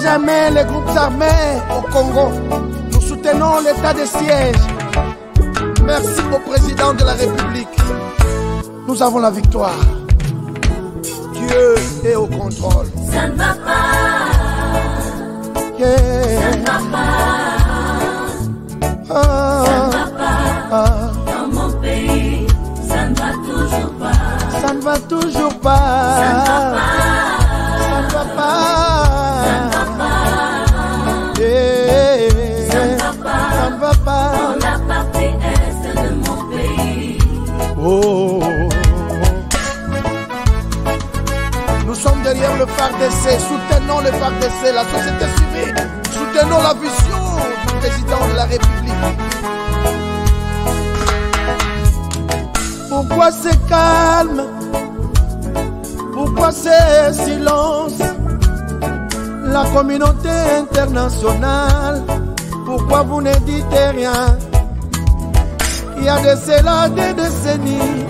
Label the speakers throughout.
Speaker 1: jamais les groupes armés au Congo. Nous soutenons l'état de siège. Merci au président de la République. Nous avons la victoire. Dieu est au contrôle.
Speaker 2: Ça ne va pas.
Speaker 1: Yeah.
Speaker 2: Ça ne va pas. Ça ne va pas. Dans mon pays, ça ne va toujours pas.
Speaker 1: Ça ne va toujours pas.
Speaker 2: Ça ne va pas.
Speaker 1: Ça ne va pas.
Speaker 2: Ça ne va pas.
Speaker 1: Yeah.
Speaker 2: Ça ne va pas.
Speaker 1: Ça ne va pas.
Speaker 2: Dans la partie est de mon pays.
Speaker 1: Oh. Nous sommes derrière le FARDC, soutenons le FARDC, la société civile, soutenons la vision du président de la République. Pourquoi c'est calme? Pourquoi c'est silence? La communauté internationale, pourquoi vous ne dites rien? Il y a de cela des décennies.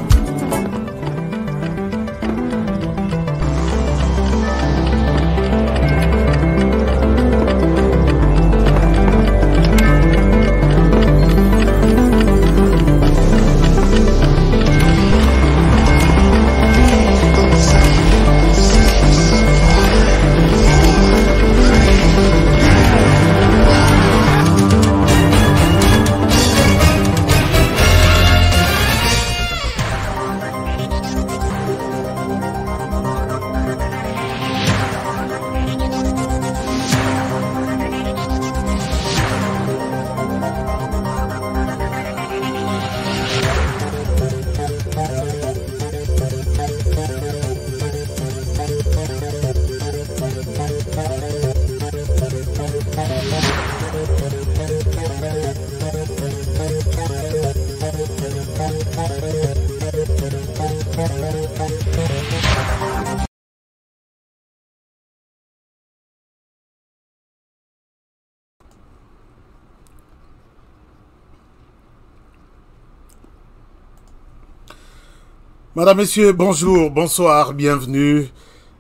Speaker 1: Madame, Messieurs, bonjour, bonsoir, bienvenue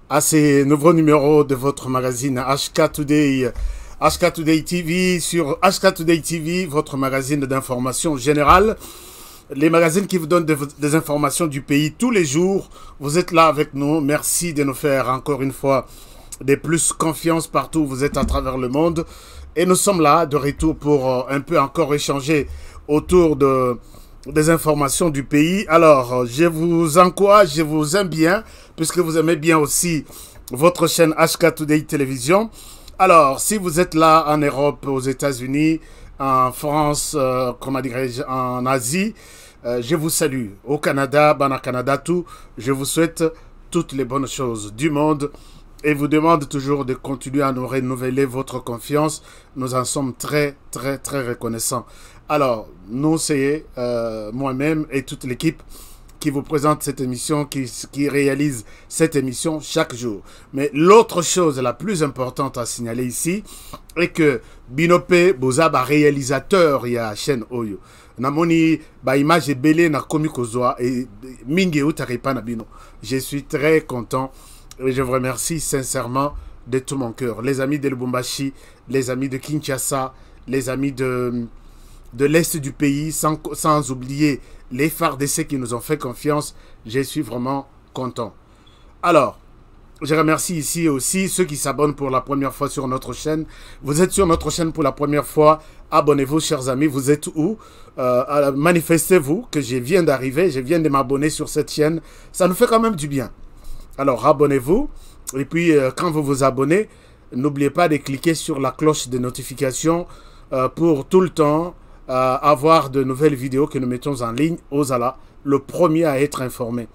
Speaker 1: à ces nouveaux numéros de votre magazine HK Today. HK Today TV, sur HK Today TV, votre magazine d'information générale. Les magazines qui vous donnent des informations du pays tous les jours. Vous êtes là avec nous. Merci de nous faire encore une fois des plus confiance partout où vous êtes à travers le monde. Et nous sommes là de retour pour un peu encore échanger autour des informations du pays. Alors, je vous encourage, je vous aime bien, puisque vous aimez bien aussi votre chaîne HK Today Télévision. Alors, si vous êtes là en Europe, aux États-Unis, en France, comment dirais-je, en Asie, je vous salue. Au Canada, Bana Canada, tout, je vous souhaite toutes les bonnes choses du monde et vous demande toujours de continuer à nous renouveler votre confiance. Nous en sommes très, très, très reconnaissants. Alors, nous, c'est moi-même et toute l'équipe qui vous présente cette émission, qui réalise cette émission chaque jour. Mais l'autre chose la plus importante à signaler ici est que Binope Bozaba réalisateur, il y a chaîne Oyo. Namoni ba image belé na komi kozwa et mingi utaripa na bino. Je suis très content et je vous remercie sincèrement de tout mon cœur. Les amis de Lubumbashi, les amis de Kinshasa, les amis de l'Est du pays, sans oublier les FARDC qui nous ont fait confiance, je suis vraiment content. Alors, je remercie ici aussi ceux qui s'abonnent pour la première fois sur notre chaîne. Vous êtes sur notre chaîne pour la première fois, abonnez-vous chers amis, vous êtes où? Manifestez-vous que je viens d'arriver, je viens de m'abonner sur cette chaîne, ça nous fait quand même du bien. Alors abonnez-vous, et puis quand vous vous abonnez, n'oubliez pas de cliquer sur la cloche de notification pour tout le temps avoir de nouvelles vidéos que nous mettons en ligne. Ozala, le premier à être informé.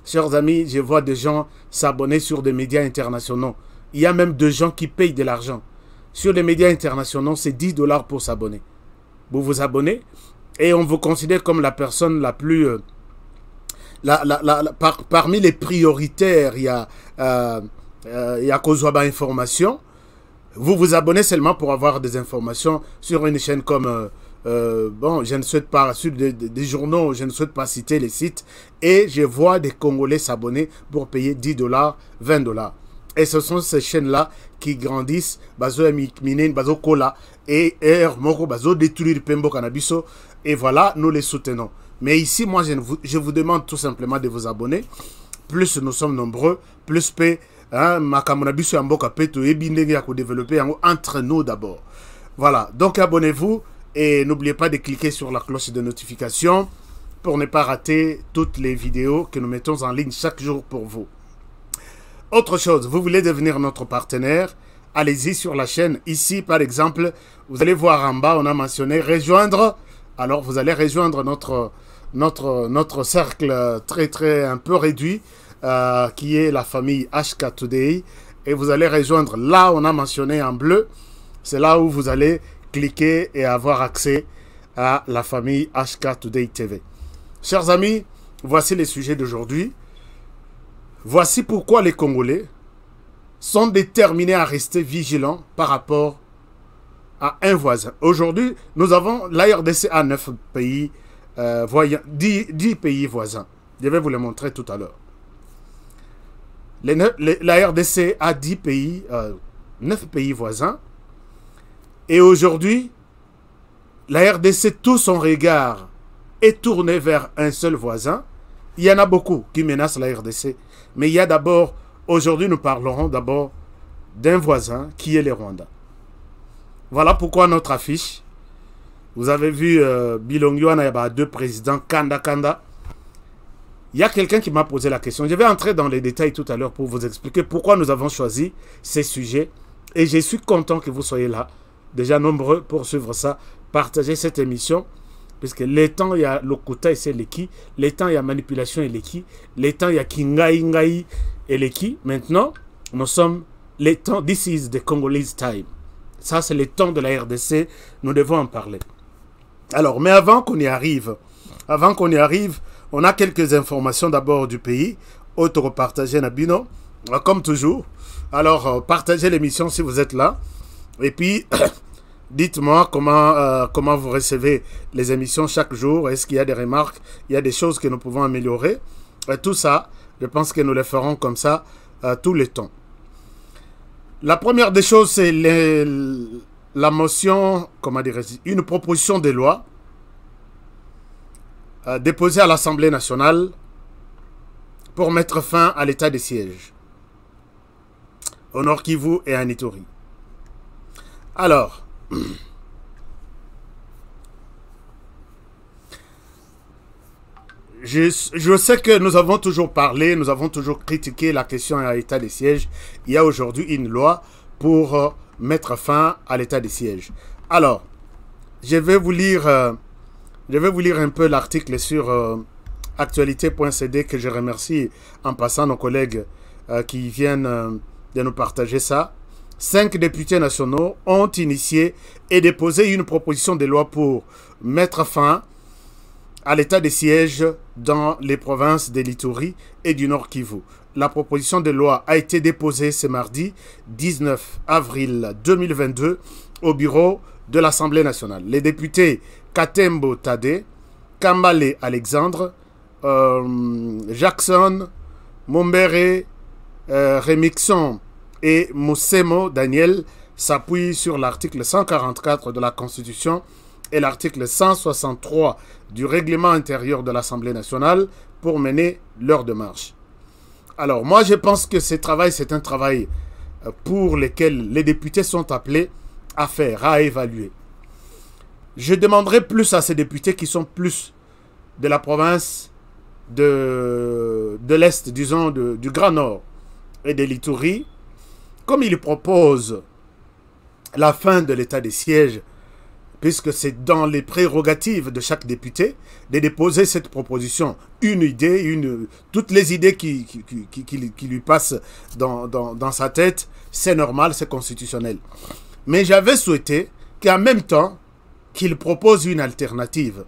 Speaker 1: Chers amis, je vois des gens s'abonner sur des médias internationaux. Il y a même des gens qui payent de l'argent. Sur les médias internationaux, c'est 10 $ pour s'abonner. Vous vous abonnez et on vous considère comme la personne la plus... parmi les prioritaires, il y a Kozwaba Information. Vous vous abonnez seulement pour avoir des informations sur une chaîne comme... bon, je ne souhaite pas, sur des journaux, je ne souhaite pas citer les sites. Et je vois des Congolais s'abonner pour payer 10 $, 20 $. Et ce sont ces chaînes-là qui grandissent, bazo minen, bazo kola, et moko bazo détruire Pembo Canabiso. Et voilà, nous les soutenons. Mais ici, moi, je vous demande tout simplement de vous abonner. Plus nous sommes nombreux, plus paix. Makamonabiso Amboka Peto et Bindegi à développer entre nous d'abord. Voilà, donc abonnez-vous et n'oubliez pas de cliquer sur la cloche de notification pour ne pas rater toutes les vidéos que nous mettons en ligne chaque jour pour vous. Autre chose, vous voulez devenir notre partenaire, allez-y sur la chaîne. Ici, par exemple, vous allez voir en bas, on a mentionné rejoindre. Alors, vous allez rejoindre notre cercle très un peu réduit, qui est la famille HK Today. Et vous allez rejoindre, là, on a mentionné en bleu. C'est là où vous allez cliquer et avoir accès à la famille HK Today TV. Chers amis, voici les sujets d'aujourd'hui. Voici pourquoi les Congolais sont déterminés à rester vigilants par rapport à un voisin. Une nous avons la RDC à 9 pays voisins, 10 pays voisins. Je vais vous les montrer tout à l'heure. La RDC a 10 pays, 9 pays voisins. Et aujourd'hui, la RDC, tout son regard est tourné vers un seul voisin. Il y en a beaucoup qui menacent la RDC. Mais il y a d'abord, aujourd'hui nous parlerons d'abord d'un voisin qui est le Rwanda. Voilà pourquoi notre affiche. Vous avez vu Bilongyo, il y a 2 présidents, Kanda Kanda. Il y a quelqu'un qui m'a posé la question. Je vais entrer dans les détails tout à l'heure pour vous expliquer pourquoi nous avons choisi ces sujets. Et je suis content que vous soyez là, déjà nombreux pour suivre ça, partager cette émission. Puisque les temps, il y a Lokuta et c'est Leki. Les temps, il y a manipulation et Leki. Les temps, il y a Kingai Ngai et Leki. Maintenant, nous sommes les temps. This is the Congolese time. Ça, c'est les temps de la RDC. Nous devons en parler. Alors, mais avant qu'on y arrive, on a quelques informations d'abord du pays. Autre partager Nabino, comme toujours. Alors, partagez l'émission si vous êtes là. Et puis... dites-moi comment vous recevez les émissions chaque jour. Est-ce qu'il y a des remarques? Il y a des choses que nous pouvons améliorer. Et tout ça, je pense que nous le ferons comme ça tout le temps. La première des choses, c'est la motion, comment dirais-je, une proposition de loi déposée à l'Assemblée nationale pour mettre fin à l'état de siège au Nord Kivu et à Ituri. Alors, je sais que nous avons toujours parlé, nous avons toujours critiqué la question à l'état de siège. Il y a aujourd'hui une loi pour mettre fin à l'état de siège. Alors, je vais vous lire un peu l'article sur actualité.cd que je remercie en passant nos collègues qui viennent de nous partager ça. 5 députés nationaux ont initié et déposé une proposition de loi pour mettre fin à l'état de siège dans les provinces de l'Ituri et du Nord Kivu. La proposition de loi a été déposée ce mardi 19 avril 2022 au bureau de l'Assemblée nationale. Les députés Katembo Tade, Kambale Alexandre, Jackson, Mombere, Remixon et Moussemo Daniel s'appuient sur l'article 144 de la Constitution et l'article 163 du règlement intérieur de l'Assemblée nationale pour mener leur démarche. Alors, moi, je pense que ce travail, c'est un travail pour lequel les députés sont appelés à faire, à évaluer. Je demanderai plus à ces députés qui sont plus de la province de l'Est, disons, du Grand Nord et de l'Ituri, comme ils proposent la fin de l'état de siège, puisque c'est dans les prérogatives de chaque député de déposer cette proposition, une idée, toutes les idées qui lui passent dans sa tête, c'est normal, c'est constitutionnel. Mais j'avais souhaité qu'en même temps, qu'il propose une alternative,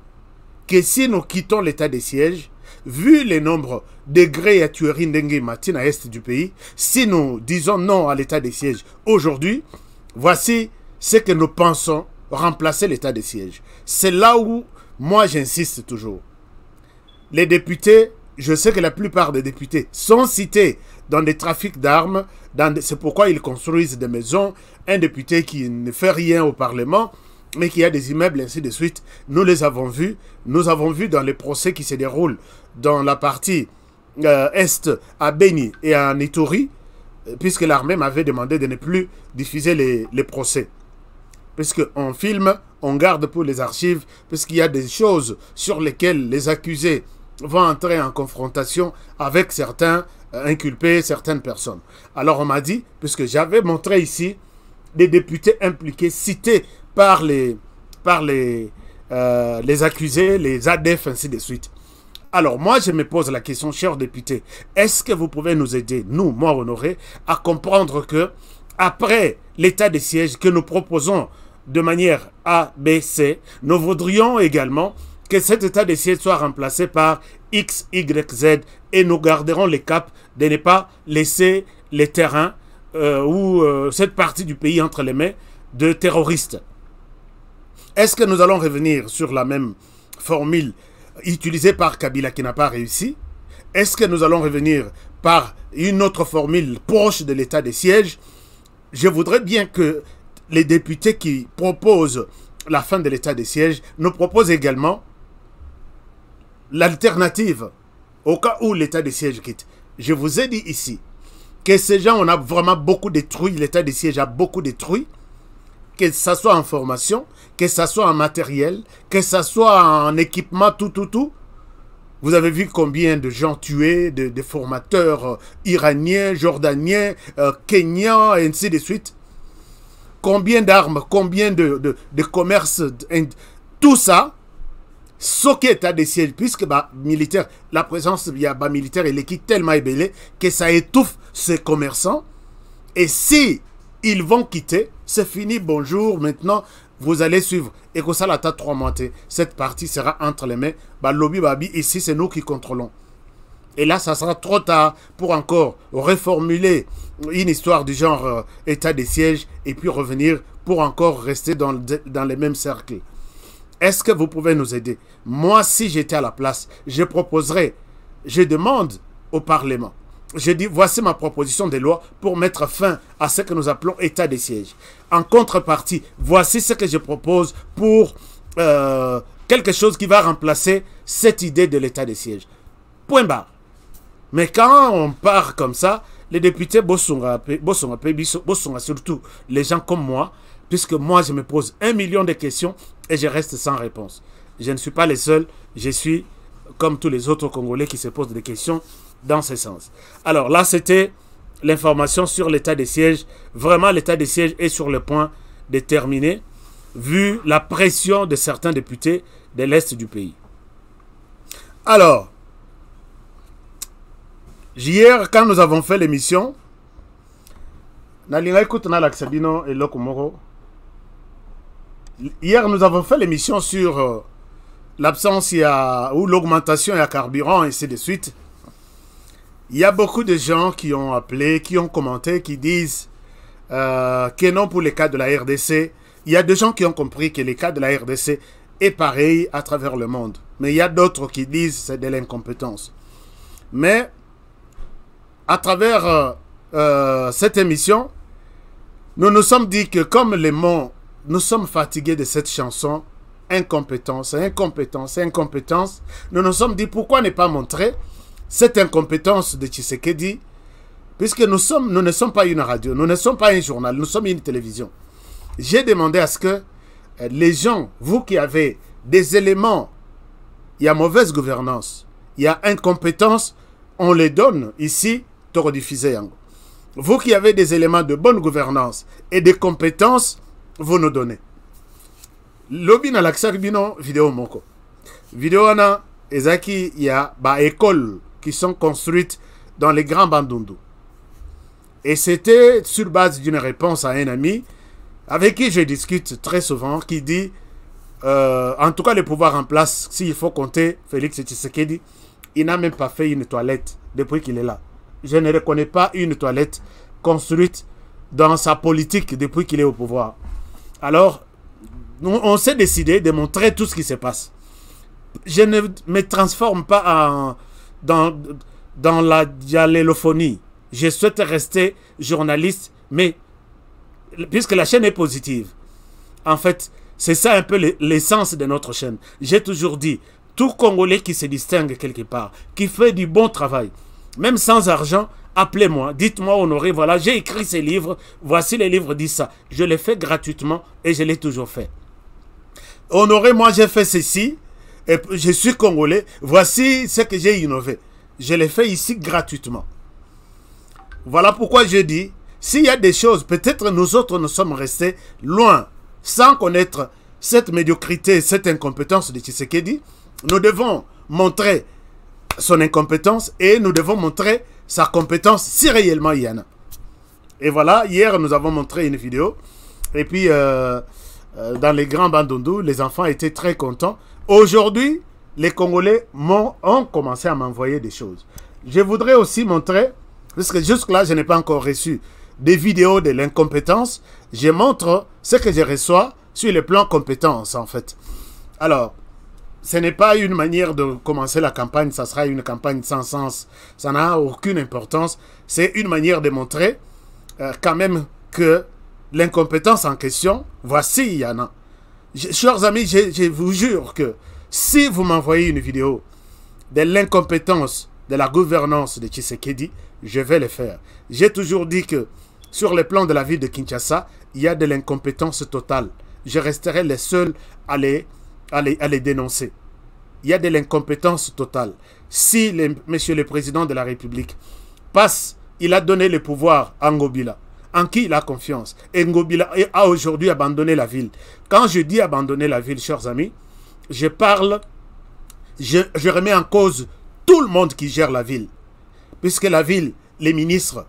Speaker 1: que si nous quittons l'état de siège, vu les nombres de degrés à tuerie Ndengue Matin à l'est du pays, si nous disons non à l'état de siège aujourd'hui, voici ce que nous pensons remplacer l'état de siège. C'est là où moi j'insiste toujours. Les députés, je sais que la plupart des députés sont cités dans des trafics d'armes. C'est pourquoi ils construisent des maisons. Un député qui ne fait rien au Parlement, mais qui a des immeubles, ainsi de suite. Nous les avons vus. Nous avons vu dans les procès qui se déroulent dans la partie est à Beni et à Nitori, puisque l'armée m'avait demandé de ne plus diffuser les procès. Puisqu'on filme, on garde pour les archives, puisqu'il y a des choses sur lesquelles les accusés vont entrer en confrontation avec certains inculpés, certaines personnes. Alors on m'a dit, puisque j'avais montré ici des députés impliqués, cités par les accusés, les ADF, ainsi de suite. Alors moi je me pose la question, chers députés, est-ce que vous pouvez nous aider, nous, moi Honoré, à comprendre que après l'état de siège que nous proposons de manière A, B, C, nous voudrions également que cet état de siège soit remplacé par X, Y, Z et nous garderons les caps de ne pas laisser les terrains ou cette partie du pays entre les mains de terroristes. Est-ce que nous allons revenir sur la même formule utilisée par Kabila qui n'a pas réussi? Est-ce que nous allons revenir par une autre formule proche de l'état de siège? Je voudrais bien que les députés qui proposent la fin de l'état de siège nous proposent également l'alternative au cas où l'état de siège quitte. Je vous ai dit ici que ces gens, on a vraiment beaucoup détruit, l'état de siège a beaucoup détruit, que ce soit en formation, que ce soit en matériel, que ce soit en équipement, tout. Vous avez vu combien de gens tués, de formateurs iraniens, jordaniens, kenyans, et ainsi de suite. Combien d'armes, combien de commerces, tout ça, ce qui est état de siège, puisque militaire, la présence militaire, elle est tellement ébellée que ça étouffe ces commerçants. Et si ils vont quitter, c'est fini, bonjour, maintenant, vous allez suivre. Et que ça, la tête 3 mois, cette partie sera entre les mains. Lobby, babi, ici, c'est nous qui contrôlons. Et là, ça sera trop tard pour encore reformuler une histoire du genre état de siège et puis revenir pour encore rester dans les mêmes cercles. Est-ce que vous pouvez nous aider? Moi, si j'étais à la place, je proposerais, je demande au Parlement. Je dis, voici ma proposition de loi pour mettre fin à ce que nous appelons état de siège. En contrepartie, voici ce que je propose pour quelque chose qui va remplacer cette idée de l'état de siège. Point barre. Mais quand on part comme ça, les députés, Bossonga, surtout les gens comme moi, puisque moi je me pose 1 million de questions et je reste sans réponse. Je ne suis pas le seul, je suis comme tous les autres Congolais qui se posent des questions dans ce sens. Alors là, c'était l'information sur l'état de siège. Vraiment, l'état de siège est sur le point de terminer, vu la pression de certains députés de l'Est du pays. Alors, hier, quand nous avons fait l'émission, hier, nous avons fait l'émission sur l'absence ou l'augmentation à carburant, et ainsi de suite. Il y a beaucoup de gens qui ont appelé, qui ont commenté, qui disent que non pour les cas de la RDC. Il y a des gens qui ont compris que les cas de la RDC est pareil à travers le monde. Mais il y a d'autres qui disent que c'est de l'incompétence. Mais à travers cette émission, nous nous sommes dit que comme les mots, nous sommes fatigués de cette chanson, incompétence, incompétence, incompétence, nous nous sommes dit pourquoi ne pas montrer cette incompétence de Tshisekedi, puisque nous ne sommes pas une radio, nous ne sommes pas un journal, nous sommes une télévision. J'ai demandé à ce que les gens, vous qui avez des éléments, il y a mauvaise gouvernance, il y a incompétence, on les donne ici, Toro diffusé. Vous qui avez des éléments de bonne gouvernance et de compétences, vous nous donnez. Lobi na laksak bino vidéo moko. Vidéo na ezaki il y a écoles qui sont construites dans les grands Bandundu. Et c'était sur base d'une réponse à un ami avec qui je discute très souvent, qui dit, en tout cas le pouvoir en place, s'il faut compter Félix Tshisekedi, il n'a même pas fait une toilette depuis qu'il est là. Je ne reconnais pas une toilette construite dans sa politique depuis qu'il est au pouvoir. Alors, on s'est décidé de montrer tout ce qui se passe. Je ne me transforme pas dans la dialélophonie. je souhaite rester journaliste, mais puisque la chaîne est positive, en fait, c'est ça un peu l'essence de notre chaîne. J'ai toujours dit, tout Congolais qui se distingue quelque part, qui fait du bon travail, même sans argent, appelez-moi, dites-moi Honoré, voilà, j'ai écrit ces livres, voici les livres disent ça. Je les fais gratuitement et je l'ai toujours fait. Honoré, moi j'ai fait ceci, et je suis Congolais, voici ce que j'ai innové. Je l'ai fait ici gratuitement. Voilà pourquoi je dis, s'il y a des choses, peut-être nous autres nous sommes restés loin, sans connaître cette médiocrité, cette incompétence de Tshisekedi, nous devons montrer son incompétence et nous devons montrer sa compétence si réellement il y en a. Et voilà, hier nous avons montré une vidéo et puis dans les grands bandondou, les enfants étaient très contents. Aujourd'hui, les Congolais ont commencé à m'envoyer des choses. Je voudrais aussi montrer, parce que jusque-là je n'ai pas encore reçu des vidéos de l'incompétence, je montre ce que je reçois sur le plan compétence en fait. Alors, ce n'est pas une manière de commencer la campagne, ça sera une campagne sans sens, ça n'a aucune importance. C'est une manière de montrer quand même que l'incompétence en question, voici, il y en a. Chers amis, je vous jure que si vous m'envoyez une vidéo de l'incompétence de la gouvernance de Tshisekedi, je vais le faire. J'ai toujours dit que sur le plan de la ville de Kinshasa, il y a de l'incompétence totale. Je resterai le seul à les dénoncer. Il y a de l'incompétence totale. Si monsieur le président de la République passe, il a donné le pouvoir à Ngobila, en qui il a confiance. Et Ngobila a aujourd'hui abandonné la ville. Quand je dis abandonner la ville, chers amis, je parle, je remets en cause tout le monde qui gère la ville. Puisque la ville, les ministres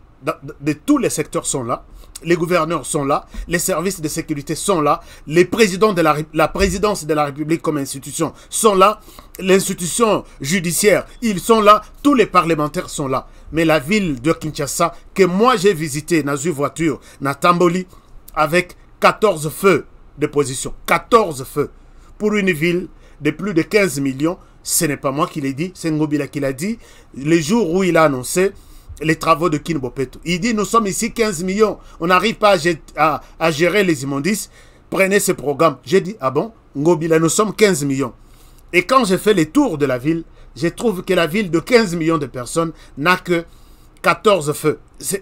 Speaker 1: de tous les secteurs sont là. Les gouverneurs sont là, les services de sécurité sont là, les présidents de la présidence de la République comme institution sont là, l'institution judiciaire, ils sont là, tous les parlementaires sont là. Mais la ville de Kinshasa, que moi j'ai visité dans une voiture, dans Tamboli, avec 14 feux de position, 14 feux, pour une ville de plus de 15 millions, ce n'est pas moi qui l'ai dit, c'est Ngobila qui l'a dit, le jour où il a annoncé les travaux de Kinbopeto. Il dit, nous sommes ici 15 millions, on n'arrive pas à gérer les immondices, prenez ce programme. J'ai dit, ah bon, Ngobila, nous sommes 15 millions. Et quand j'ai fait les tours de la ville, je trouve que la ville de 15 millions de personnes n'a que 14 feux.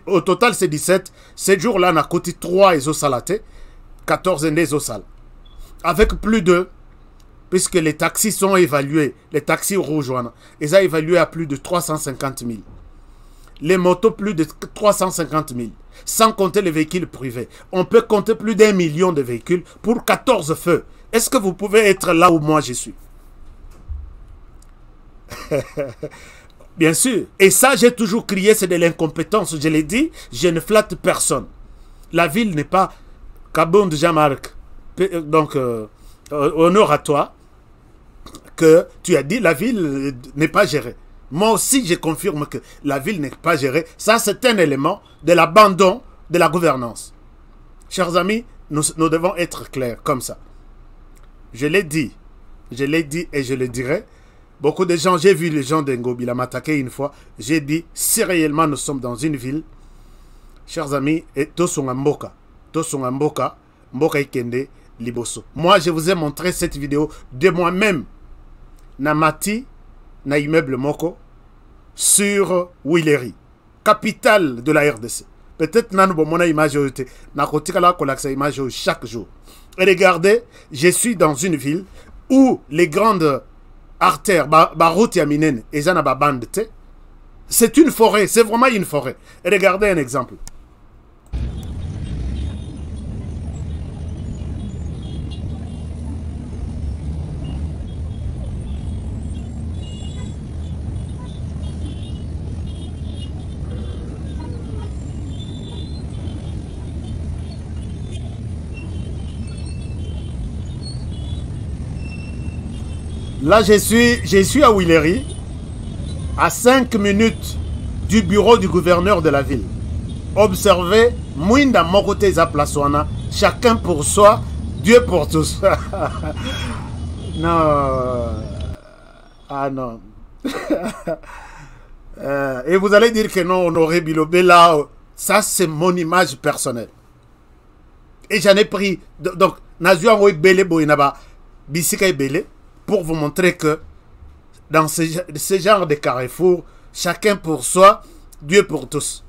Speaker 1: Au total, c'est 17. Ce jour-là, on a coté 3 isosalatés, 14 isosales. Avec plus de, puisque les taxis sont évalués, les taxis rouges, ils ont évalué à plus de 350 000. Les motos, plus de 350 000. Sans compter les véhicules privés. On peut compter plus d'1 million de véhicules pour 14 feux. Est-ce que vous pouvez être là où moi je suis? Bien sûr. Et ça, j'ai toujours crié, c'est de l'incompétence. Je l'ai dit, je ne flatte personne. La ville n'est pas... Kabond Jean-Marc. Donc, honneur à toi que tu as dit, la ville n'est pas gérée. Moi aussi, je confirme que la ville n'est pas gérée. Ça, c'est un élément de l'abandon de la gouvernance. Chers amis, nous devons être clairs comme ça. Je l'ai dit et je le dirai. Beaucoup de gens, j'ai vu les gens de Ngobila m'attaquer une fois. J'ai dit, si réellement nous sommes dans une ville, chers amis, et Tosongamboka, Mboka Ikende, Liboso. Moi, je vous ai montré cette vidéo de moi-même. Namati, na immeuble Moko, sur Willery, capitale de la RDC. Peut-être que nous avons une image chaque jour. Et regardez, je suis dans une ville où les grandes artères, c'est une forêt, c'est vraiment une forêt. Et regardez un exemple. Là, je suis à Willery, à 5 minutes du bureau du gouverneur de la ville. Observez, Mwinda Mokote Zaplasoana, chacun pour soi, Dieu pour tous. Non. Ah non. Et vous allez dire que non, Honoré Bilobé, là, ça c'est mon image personnelle. Et j'en ai pris, donc, Nazuango Bele Boinaba, Bissika Bele, pour vous montrer que dans ce genre de carrefour, chacun pour soi, Dieu pour tous.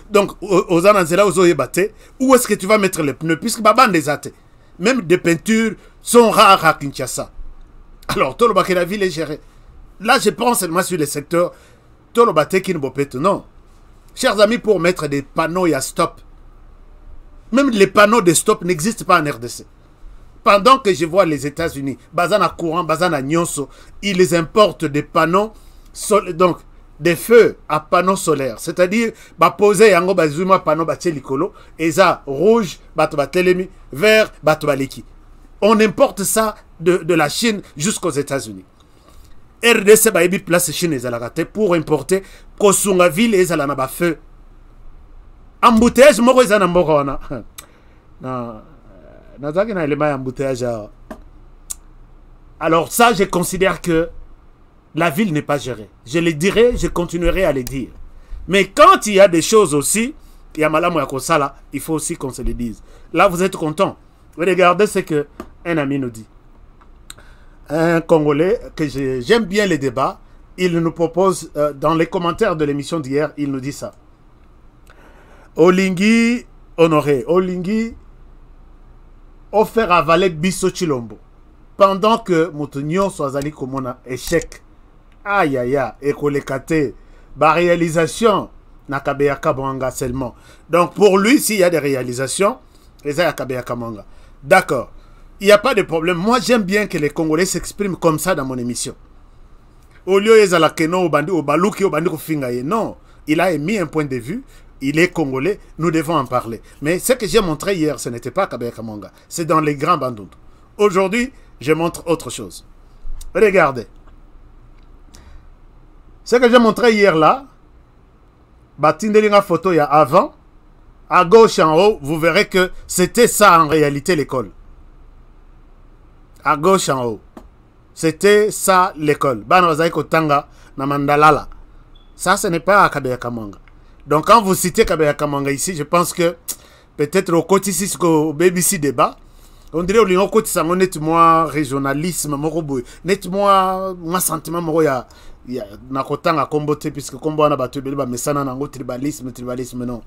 Speaker 1: Donc, aux ananzela, aux oyebate, où est-ce que tu vas mettre les pneus? Puisque Baban des athées, même des peintures sont rares à Kinshasa. Alors, tout le bac la ville est gérée. Là, je pense seulement sur le secteur, tout le bateau qui ne peut pas. Non. Chers amis, pour mettre des panneaux, il y a stop. Même les panneaux de stop n'existent pas en RDC. Pendant que je vois les États-Unis, Bazana courant, Bazana Nyonso, ils les importent des panneaux, donc des feux à panneaux solaires. C'est-à-dire, poser yango bazuma panneau likolo, et ça rouge, batelemi, vert, baleki. On importe ça de la Chine jusqu'aux États-Unis. RDC ba ebi place Chine ezalaka pour importer kosunga ville ezala na ba feu. Embouteillage moko ezana moko wana. Na zaki na elema embouteillage. Alors ça, je considère que la ville n'est pas gérée. Je le dirai, je continuerai à le dire. Mais quand il y a des choses aussi, il y a malamu ya kosala, il faut aussi qu'on se le dise. Là, vous êtes content. Regardez ce que un ami nous dit. Un Congolais, que j'aime bien les débats, il nous propose, dans les commentaires de l'émission d'hier, il nous dit ça. Olingi Honoré, Olingi offert avaler Bisso Chilombo. Pendant que Moutounion soit allé comme on a échec. Aïe aïe aïe, écolekate, ba réalisation, Nakabeyaka Mwanga seulement. Donc pour lui, s'il y a des réalisations, les Yakabeyaka Mwanga. D'accord. Il n'y a pas de problème. Moi, j'aime bien que les Congolais s'expriment comme ça dans mon émission. Au lieu de non, il a émis un point de vue. Il est Congolais. Nous devons en parler. Mais ce que j'ai montré hier, ce n'était pas Kabea Kamanga. C'est dans les grands bandouds. Aujourd'hui, je montre autre chose. Regardez. Ce que j'ai montré hier là, Batindelinga photo il y a avant. À gauche en haut, vous verrez que c'était ça en réalité l'école. À gauche en haut. C'était ça l'école. Banawazai Kotanga na Mandalala. Ça, ce n'est pas à Kabea Kamanga. Donc quand vous citez Kabea Kamanga ici, je pense que peut-être au côté ici, au BBC débat, on dirait au côté ça, net-moi régionalisme, net-moi sentiment, il y a Nakotanga Kombote, puisque Kombo a battu mais ça n'a pas tribalisme, non.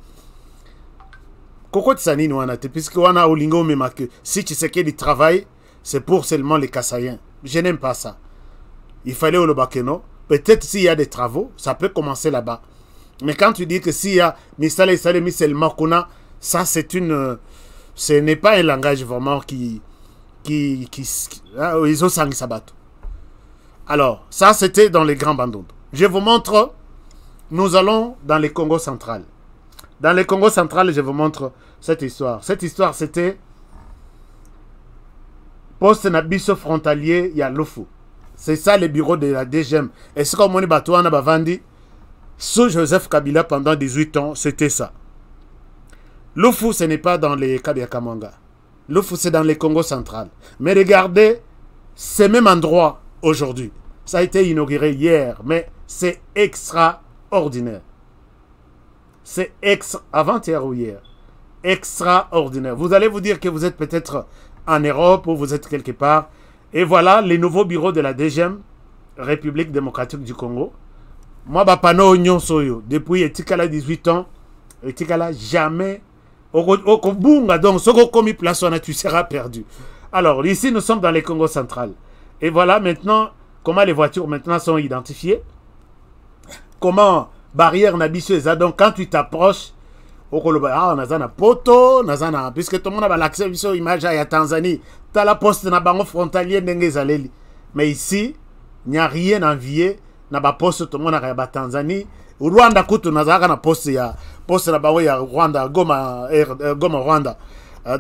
Speaker 1: Koko Tsanini Wanate, puisque Wana Olingo même que si tu sais qu'il travaille, c'est pour seulement les Kassaïens. Je n'aime pas ça. Il fallait au Lobakeno. Peut-être s'il y a des travaux, ça peut commencer là-bas. Mais quand tu dis que s'il y a Misale Salemi seulement Kuna, ça c'est une. Ce n'est pas un langage vraiment qui ils ont sang sabato. Alors, ça c'était dans les grands bandons. Je vous montre. Nous allons dans les Congo central. Dans les Congo central, je vous montre cette histoire. Cette histoire, c'était poste Nabiso frontalier, il y a Lofu. C'est ça le bureau de la DGM. Et ce qu'on a dit, Bavandi, sous Joseph Kabila pendant 18 ans, c'était ça. Lofu, ce n'est pas dans les Kabia Kamanga. Lofu, c'est dans les Congo central. Mais regardez, ce même endroit aujourd'hui. Ça a été inauguré hier, mais c'est extraordinaire. C'est avant-hier ou hier. Extraordinaire. Vous allez vous dire que vous êtes peut-être en Europe ou vous êtes quelque part. Et voilà les nouveaux bureaux de la DGM, République démocratique du Congo. Moi, Bapano Nyon Soyo, depuis Etikala 18 ans, Etikala jamais. Okobunga, donc, ce qu'on place, tu seras perdu. Alors, ici, nous sommes dans les Congo central. Et voilà maintenant comment les voitures maintenant sont identifiées. Comment barrière Nabiso et donc quand tu t'approches, on a poto, puisque tout le monde a l'accès sur l'image à Tanzanie, tu as la poste na bango frontalier n'engezaleli. Mais ici, il n'y a rien à envier, na ba poste tout le monde a Tanzanie. Au Rwanda, kutu nazaka na poste na bango ya Rwanda, Goma Rwanda.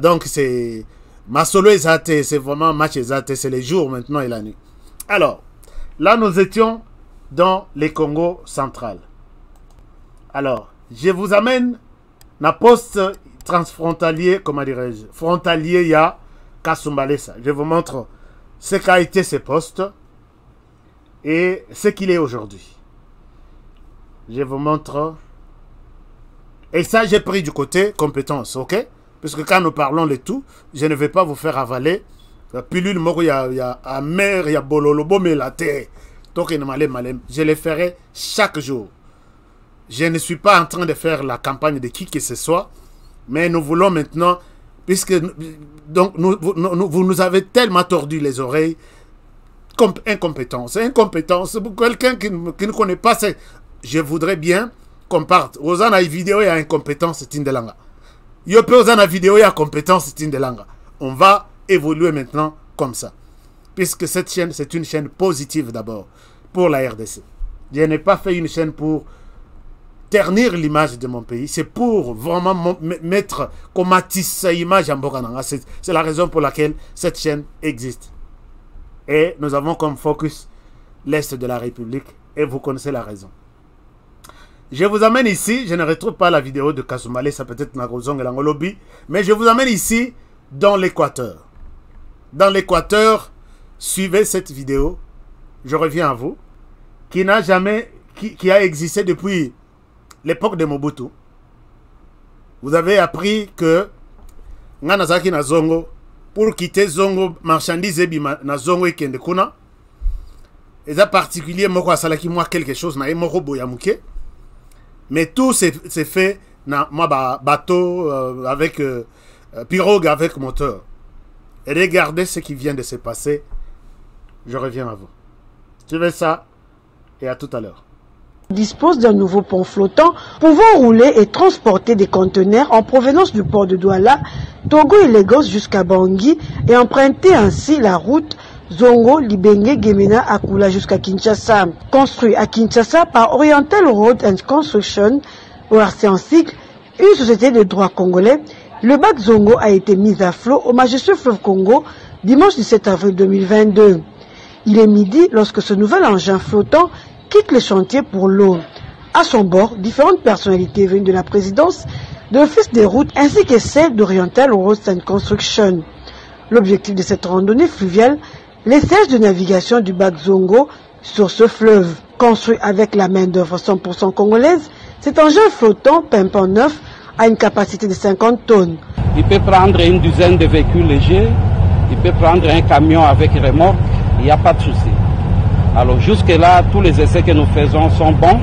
Speaker 1: Donc c'est Masolo Ezate, c'est vraiment match Ezate, c'est les jours maintenant et la nuit. Alors, là nous étions dans les Congo central. Alors, je vous amène na poste transfrontalier, comment dirais-je, frontalier, il y a Kasumbalesa. Je vous montre ce qu'a été ce poste et ce qu'il est aujourd'hui. Je vous montre. Et ça, j'ai pris du côté compétence, ok? Parce que quand nous parlons de tout, je ne vais pas vous faire avaler. La pilule, il y a amer, il y a bololo, mais la terre. Donc, je le ferai chaque jour. Je ne suis pas en train de faire la campagne de qui que ce soit. Mais nous voulons maintenant, puisque donc, vous nous avez tellement tordu les oreilles. Incompétence. Incompétence. Pour quelqu'un qui ne connaît pas, je voudrais bien qu'on parte. Aux ans vidéo, il y a incompétence, c'est une langue. Il y a vidéo, il y a compétence, c'est une langue. On va évoluer maintenant comme ça. Puisque cette chaîne, c'est une chaîne positive d'abord pour la RDC. Je n'ai pas fait une chaîne pour ternir l'image de mon pays. C'est pour vraiment mettre comme sa image en Bokananga. C'est la raison pour laquelle cette chaîne existe. Et nous avons comme focus l'Est de la République. Et vous connaissez la raison. Je vous amène ici. Je ne retrouve pas la vidéo de Kasumale. Ça peut être Nagozong et Langolobi. Mais je vous amène ici dans l'Équateur. Dans l'Équateur, suivez cette vidéo. Je reviens à vous. Qui n'a jamais... Qui a existé depuis l'époque de Mobutu. Vous avez appris que Nganazaki na Zongo, pour quitter Zongo, marchandise ebima na Zongo et kende kuna. Et ça particulier, moi, salaki moi quelque chose, na moko boyamuke. Mais tout s'est fait na moi bateau avec pirogue avec moteur. Et regardez ce qui vient de se passer. Je reviens à vous. Suivez ça et à tout à l'heure.
Speaker 3: Dispose d'un nouveau pont flottant pouvant rouler et transporter des conteneurs en provenance du port de Douala, Togo et Lagos jusqu'à Bangui et emprunter ainsi la route Zongo, Libenge, Gemena, Akula jusqu'à Kinshasa. Construit à Kinshasa par Oriental Road and Construction, ORC en cycle, une société de droit congolais, le bac Zongo a été mis à flot au majestueux fleuve Congo dimanche 17 avril 2022. Il est midi lorsque ce nouvel engin flottant quitte le chantier pour l'eau. À son bord, différentes personnalités venues de la présidence, de l'Office des routes ainsi que celle d'Oriental Roads and Construction. L'objectif de cette randonnée fluviale, l'essai de navigation du bac Zongo sur ce fleuve. Construit avec la main-d'œuvre 100% congolaise, cet engin flottant pimpant neuf a une capacité de 50 tonnes.
Speaker 4: Il peut prendre une dizaine de véhicules légers, il peut prendre un camion avec remorque, il n'y a pas de souci. Alors jusque-là, tous les essais que nous faisons sont bons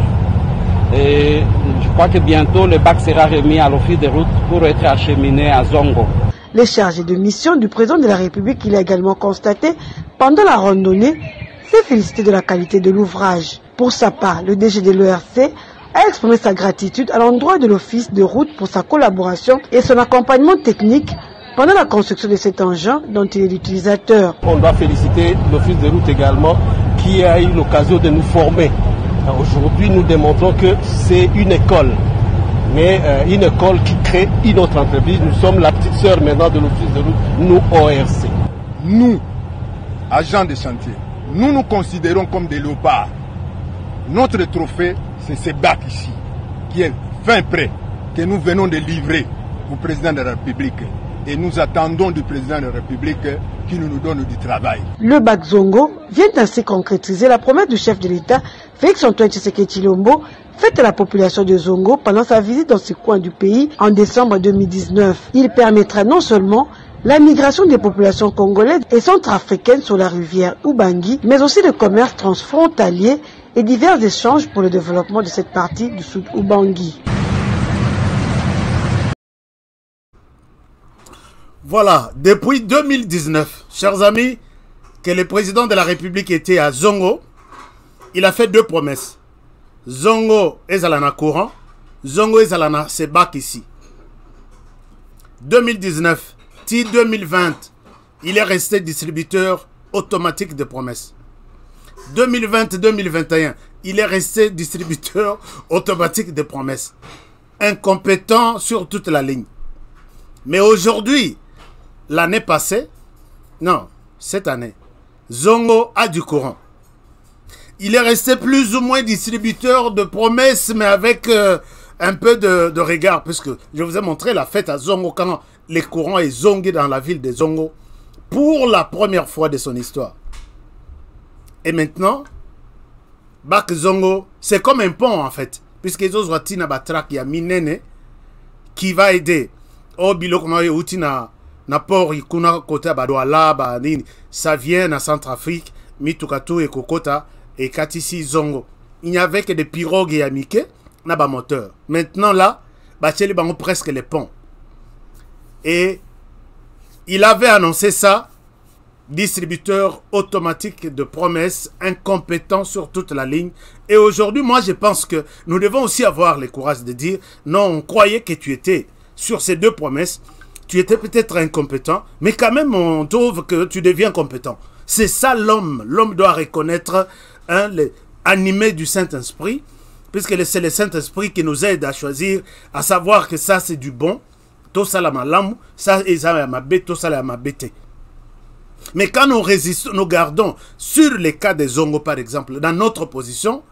Speaker 4: et je crois que bientôt le bac sera remis à l'Office des routes pour être acheminé à Zongo.
Speaker 3: Les chargés de mission du président de la République, qu'il a également constaté pendant la randonnée, s'est félicité de la qualité de l'ouvrage. Pour sa part, le DG de l'ERC a exprimé sa gratitude à l'endroit de l'Office de route pour sa collaboration et son accompagnement technique pendant la construction de cet engin dont il est l'utilisateur.
Speaker 5: On doit féliciter l'Office de route également qui a eu l'occasion de nous former. Aujourd'hui, nous démontrons que c'est une école, mais une école qui crée une autre entreprise. Nous sommes la petite sœur maintenant de l'Office de route, nous ORC.
Speaker 6: Nous, agents de chantier, nous nous considérons comme des léopards. Notre trophée, c'est ce bac ici, qui est fin prêt, que nous venons de livrer au président de la République. Et nous attendons du président de la République qu'il nous donne du travail.
Speaker 3: Le bac Zongo vient ainsi concrétiser la promesse du chef de l'État, Félix-Antoine Tshisekedi Tshilombo, faite à la population de Zongo pendant sa visite dans ce coin du pays en décembre 2019. Il permettra non seulement la migration des populations congolaises et centrafricaines sur la rivière Ubangi, mais aussi le commerce transfrontalier et divers échanges pour le développement de cette partie du sud Ubangi.
Speaker 1: Voilà, depuis 2019, chers amis, que le président de la République était à Zongo, il a fait deux promesses. Zongo est à courant, Zongo est à ce bac ici. 2019, 2020, il est resté distributeur automatique de promesses. 2020-2021, il est resté distributeur automatique de promesses. Incompétent sur toute la ligne. Mais aujourd'hui, l'année passée, non, cette année, Zongo a du courant. Il est resté plus ou moins distributeur de promesses, mais avec un peu de regard, puisque je vous ai montré la fête à Zongo quand les courants est zongué dans la ville de Zongo pour la première fois de son histoire. Et maintenant, Bac Zongo, c'est comme un pont en fait. puisque les autres tina batrak ya minene qui va aider au biloko na utina na port kuna kota ba Douala ba nini, ça vient na Centrafrique mitukatu et kokota et katisi zongo. Il n'y avait que des pirogues et amike na ba moteur. Maintenant là, ba tcheli bango presque les ponts. Et il avait annoncé ça, distributeur automatique de promesses, incompétent sur toute la ligne. Et aujourd'hui, moi, je pense que nous devons aussi avoir le courage de dire, non, on croyait que tu étais sur ces deux promesses, tu étais peut-être incompétent, mais quand même, on trouve que tu deviens compétent. C'est ça l'homme. L'homme doit reconnaître animé du Saint-Esprit, puisque c'est le Saint-Esprit qui nous aide à choisir, à savoir que ça, c'est du bon. Tout ça, la malam, ça, tout ça, la mabete. Mais quand nous résistons, nous gardons sur les cas des Zongo, par exemple, dans notre position,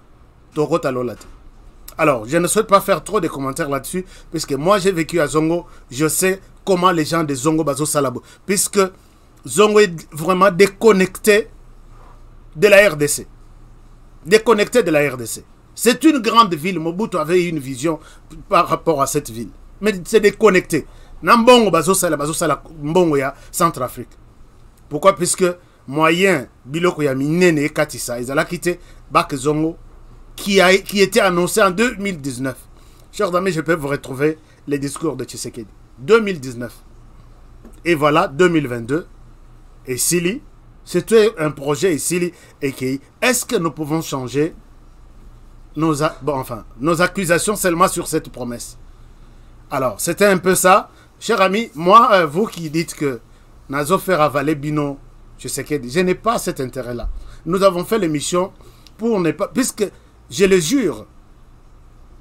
Speaker 1: alors, je ne souhaite pas faire trop de commentaires là-dessus, puisque moi, j'ai vécu à Zongo, je sais comment les gens des Zongo Bazo Salabo, puisque Zongo est vraiment déconnecté de la RDC. Déconnecté de la RDC. C'est une grande ville. Mobutu avait une vision par rapport à cette ville. Mais c'est déconnecté. Nambongo Bazo Sala Mbongo ya Centrafrique. Pourquoi? Puisque moyen biloko ya minene et katisa ils allaient quitter Bak Zongo qui était annoncé en 2019. Chers amis, je peux vous retrouver les discours de Tshisekedi. 2019. Et voilà 2022. Et Sili, c'était un projet ici et qui est-ce que nous pouvons changer nos accusations seulement sur cette promesse? Alors, c'était un peu ça. Cher ami, moi, vous qui dites que Nazo faire avaler Bino, je n'ai pas cet intérêt-là. Nous avons fait l'émission pour ne pas... Puisque, je le jure,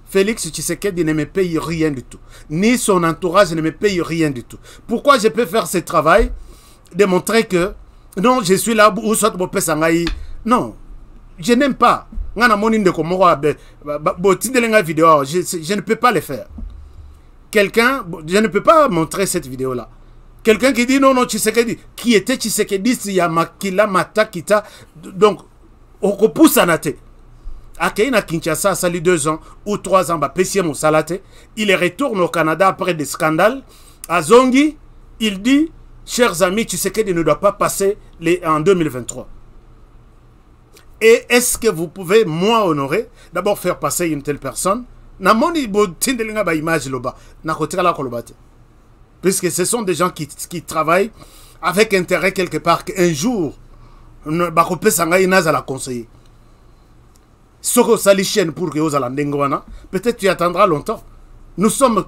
Speaker 1: Félix Tshisekedi ne me paye rien du tout. Ni son entourage ne me paye rien du tout. Pourquoi je peux faire ce travail? Démontrer que, non, je suis là, où soit mon Sangaï. Non, je n'aime pas. Je ne peux pas le faire. Quelqu'un, je ne peux pas montrer cette vidéo-là. Quelqu'un qui dit non, non, Tshisekedi, qui était Tshisekedi, Yamakila, Matakita, donc, on pousse à nater. Akeina Kinshasa, ça lui 2 ans ou 3 ans, il retourne au Canada après des scandales. À Zongi, il dit, chers amis, Tshisekedi ne doit pas passer en 2023. Et est-ce que vous pouvez, moi, honorer, d'abord faire passer une telle personne? Puisque ce sont des gens qui travaillent avec intérêt quelque part qu'un jour, la conseiller. Peut-être tu attendras longtemps. Nous sommes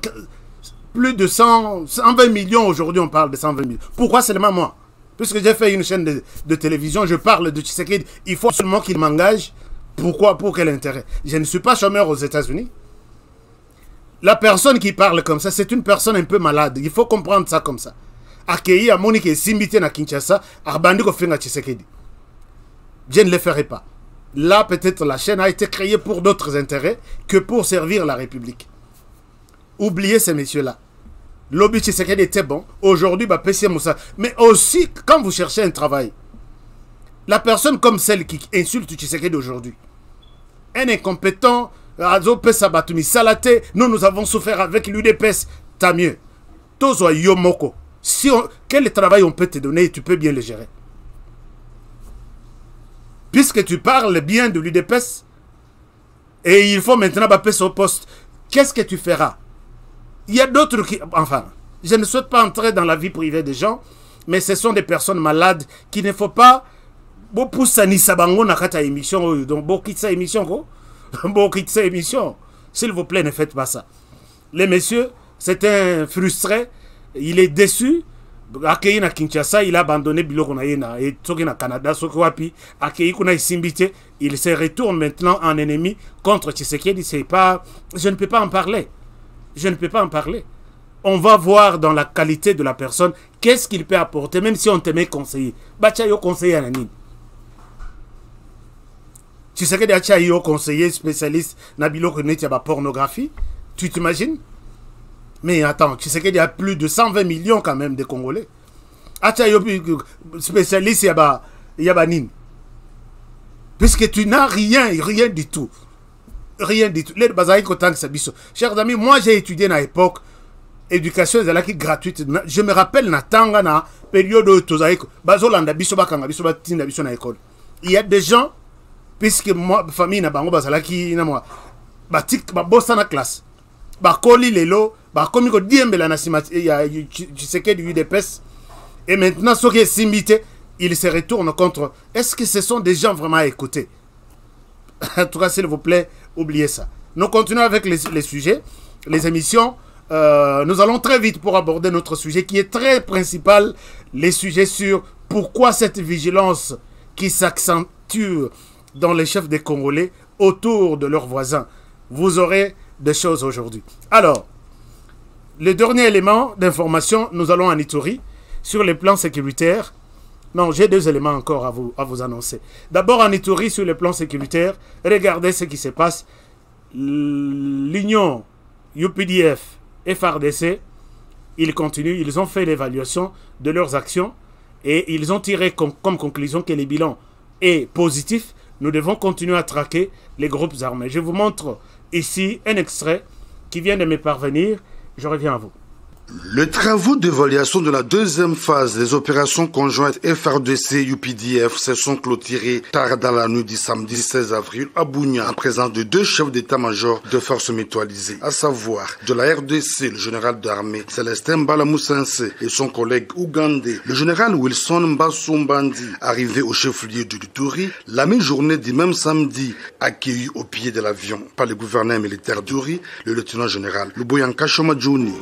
Speaker 1: plus de 120 millions aujourd'hui, on parle de 120 millions. Pourquoi seulement moi? Puisque j'ai fait une chaîne de télévision, je parle de Tshisekedi, il faut seulement qu'il m'engage. Pourquoi? Pour quel intérêt? Je ne suis pas chômeur aux États-Unis. La personne qui parle comme ça, c'est une personne un peu malade. Il faut comprendre ça comme ça. Akei a Monique Simbité na Kinshasa, Arbandiko Fenga Tshisekedi. Je ne le ferai pas. Là, peut-être la chaîne a été créée pour d'autres intérêts que pour servir la République. Oubliez ces messieurs-là. Lobby Tshisekedi était bon. Aujourd'hui, PC Moussa. Mais aussi, quand vous cherchez un travail, la personne comme celle qui insulte Tshisekedi aujourd'hui, un incompétent, nous avons souffert avec l'UDPS, tant mieux. Tozo Yomoko. Quel travail on peut te donner, tu peux bien le gérer. Puisque tu parles bien de l'UDPS, et il faut maintenant passer au poste, qu'est-ce que tu feras? Il y a d'autres qui... Enfin, je ne souhaite pas entrer dans la vie privée des gens, mais ce sont des personnes malades qu'il ne faut pas... S'il vous plaît, ne faites pas ça. Les messieurs, c'est un frustré, il est déçu. Accueilli na Kinshasa, il a abandonné Biloko na Yena et Toki na Canada, Sokowapi, accueilli kuna Isimbité, il se retourne maintenant en ennemi contre Tshisekedi. C'est pas, je ne peux pas en parler. Je ne peux pas en parler. On va voir dans la qualité de la personne qu'est-ce qu'il peut apporter, même si on te met conseiller. Bachayo conseiller à Nanine. Tshisekedi a eu conseiller spécialiste na Biloko na pornographie. Tu t'imagines? Mais attends, Tshisekedi a plus de 120 millions quand même de Congolais. Achayo spécialiste Yabanin. Puisque tu n'as rien du tout. rien du tout. Les basaïs autant que ça biso. Chers amis, moi j'ai étudié à l'époque éducation est gratuite. Je me rappelle natanga na période où tozaïko bazolanda biso bakanga biso batinda biso na école. Il y a des gens puisque moi famille na bango bazalaki na moi batik ba bossa na classe. Ba koli lelo, ba komi ko diembela na sima ya tu sais que du UDPS et maintenant ceux qui est imité, ils se retournent contre. Est-ce que ce sont des gens vraiment à écouter? En tout cas, s'il vous plaît, oubliez ça. Nous continuons avec les sujets, les émissions. Nous allons très vite pour aborder notre sujet qui est très principal, les sujets sur pourquoi cette vigilance qui s'accentue dans les chefs des Congolais autour de leurs voisins. Vous aurez des choses aujourd'hui. Alors, le dernier élément d'information, nous allons en Ituri sur les plans sécuritaires. Non, j'ai deux éléments encore à vous annoncer. D'abord, en Ituri, sur le plan sécuritaire, regardez ce qui se passe. L'Union UPDF FRDC, ils continuent, ils ont fait l'évaluation de leurs actions et ils ont tiré comme conclusion que le bilan est positif. Nous devons continuer à traquer les groupes armés. Je vous montre ici un extrait qui vient de me parvenir. Je reviens à vous.
Speaker 7: Les travaux d'évaluation de la deuxième phase des opérations conjointes FRDC-UPDF se sont clôturés tard dans la nuit du samedi 16 avril à Bunia en présence de deux chefs d'état-major de forces mutualisées, à savoir de la RDC, le général d'armée Célestin Mbalamusense et son collègue ougandais, le général Wilson Mbasumbandi, arrivé au chef-lieu de l'Ituri la mi-journée du même samedi, accueilli au pied de l'avion par le gouverneur militaire d'Ituri, le lieutenant-général Luboyanka Shomadjouni.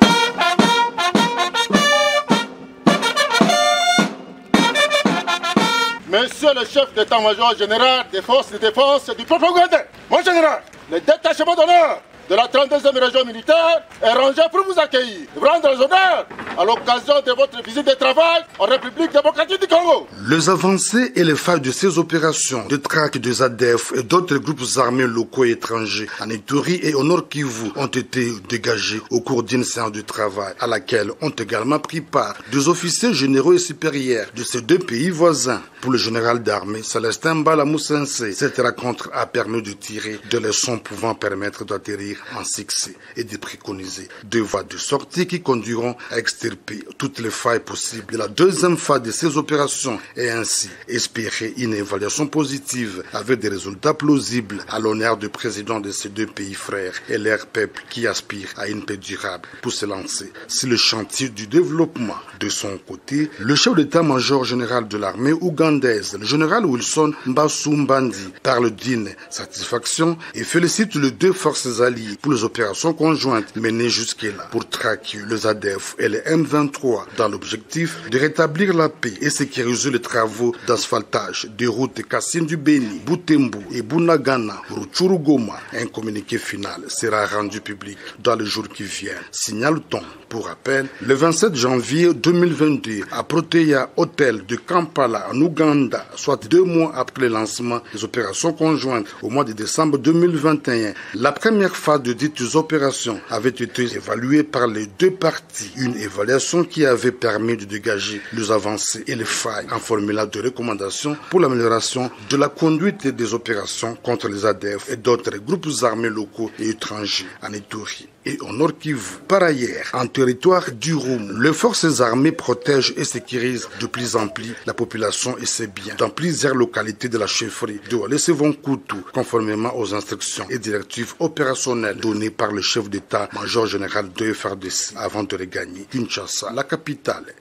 Speaker 6: Monsieur le chef d'état-major général des forces de défense du peuple ougandais, mon général, le détachement d'honneur de la 32e région militaire est rangé pour vous accueillir, vous rendre les honneurs à l'occasion de votre visite de travail en République démocratique du Congo.
Speaker 7: Les avancées et les failles de ces opérations de traque des ADF et d'autres groupes armés locaux et étrangers en Ituri et au Nord Kivu ont été dégagées au cours d'une séance de travail à laquelle ont également pris part des officiers généraux et supérieurs de ces deux pays voisins. Pour le général d'armée Célestin Mbalamusense, cette rencontre a permis de tirer des leçons pouvant permettre d'atterrir en succès et de préconiser deux voies de sortie qui conduiront à extirper toutes les failles possibles de la deuxième phase de ces opérations et ainsi espérer une évaluation positive avec des résultats plausibles à l'honneur du président de ces deux pays frères et leur peuple qui aspire à une paix durable pour se lancer sur le chantier du développement. De son côté, le chef d'état-major général de l'armée ougandaise, le général Wilson Mbasumbandi, parle d'une satisfaction et félicite les deux forces alliées pour les opérations conjointes menées jusque-là pour traquer les ADF et les M23 dans l'objectif de rétablir la paix et sécuriser les travaux d'asphaltage des routes Kassine du Béni, Butembo et Bunagana, Rutshuru-Goma. Un communiqué final sera rendu public dans les jours qui viennent. Signale-t-on, pour rappel, le 27 janvier 2022 à Protea Hotel de Kampala en Ouganda, soit 2 mois après le lancement des opérations conjointes au mois de décembre 2021, la première phase de dites opérations avait été évaluée par les deux parties. Une évaluation qui avait permis de dégager les avancées et les failles en formulant de recommandations pour l'amélioration de la conduite des opérations contre les ADF et d'autres groupes armés locaux et étrangers en Ituri et au Nord Kivu. Par ailleurs, en territoire du Rum, les forces armées protègent et sécurisent de plus en plus la population et ses biens dans plusieurs localités de la chefferie de Walese-Vonkutu, conformément aux instructions et directives opérationnelles données par le chef d'état-major général de FRDC avant de regagner Kinshasa, la capitale.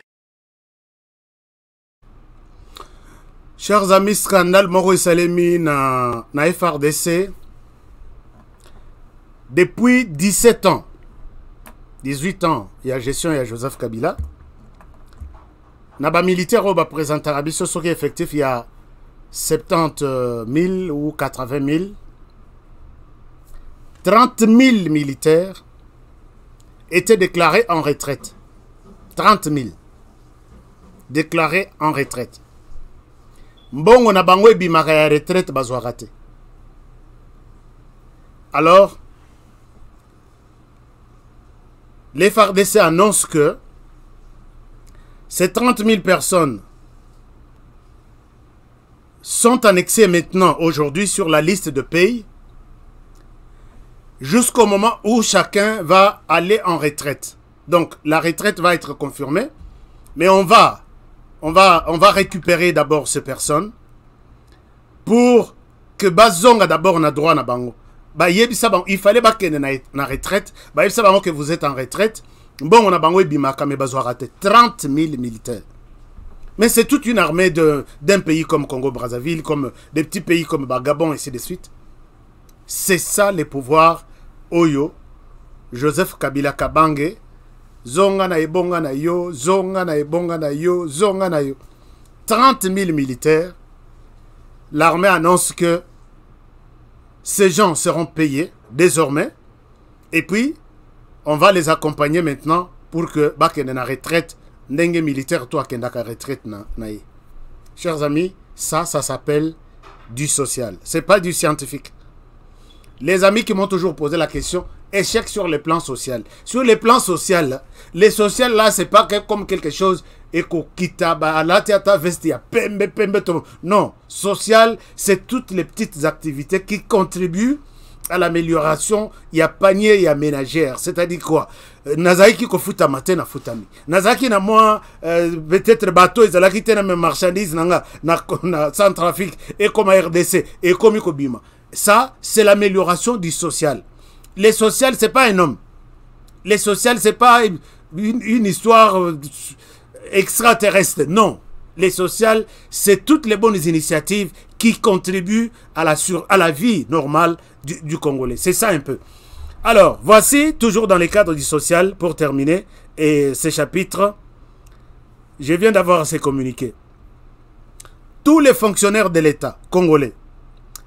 Speaker 1: Chers amis, scandale Moro Salemi na FRDC. Depuis 17 ans, 18 ans, il y a gestion, il y a Joseph Kabila. Naba militaire au présenté à Bisso, ce qui est effectif, il y a 70 000 ou 80 000. 30 000 militaires étaient déclarés en retraite. 30 000 déclarés en retraite. Mbongo na bango ebimaka ya retraite bazwakate. Alors, les FARDC annoncent que ces 30 000 personnes sont annexées maintenant, aujourd'hui, sur la liste de pays jusqu'au moment où chacun va aller en retraite. Donc, la retraite va être confirmée, mais on va récupérer d'abord ces personnes pour que Bazonga d'abord na droit na bango. Il fallait na retraite, que vous êtes en retraite. Bon, on a bango bimaka mais bazo raté 30 000 militaires. Mais c'est toute une armée d'un pays comme Congo-Brazzaville, comme des petits pays comme Gabon et ainsi de suite. C'est ça les pouvoirs Oyo, Joseph Kabila Kabange, Zonga na ebonga na yo, Zonga na ebonga na yo, Zonga na yo. 30 000 militaires. L'armée annonce que ces gens seront payés désormais. Et puis, on va les accompagner maintenant pour que Bakene na retraite, n'enge militaire, toi qui n'as retraite naïe. Chers amis, ça s'appelle du social. C'est pas du scientifique. Les amis qui m'ont toujours posé la question, échec sur le plan social. Sur le plan social, les social là, c'est pas comme quelque chose non, social, c'est toutes les petites activités qui contribuent à l'amélioration. Il y a panier, il y a ménagère. C'est-à-dire quoi? Nazaki ko futa matin na futami. Nazaki na moi peut-être bateau ils allaient quitter mes marchandises na sans trafic et comme RDC et comme Kobima. Ça, c'est l'amélioration du social. Les social, c'est pas un homme. Les social, c'est pas une histoire extraterrestre. Non. Les social, c'est toutes les bonnes initiatives qui contribuent à la vie normale du Congolais. C'est ça un peu. Alors, voici, toujours dans le cadre du social, pour terminer, et ces chapitres, je viens d'avoir ces communiqués. Tous les fonctionnaires de l'État congolais,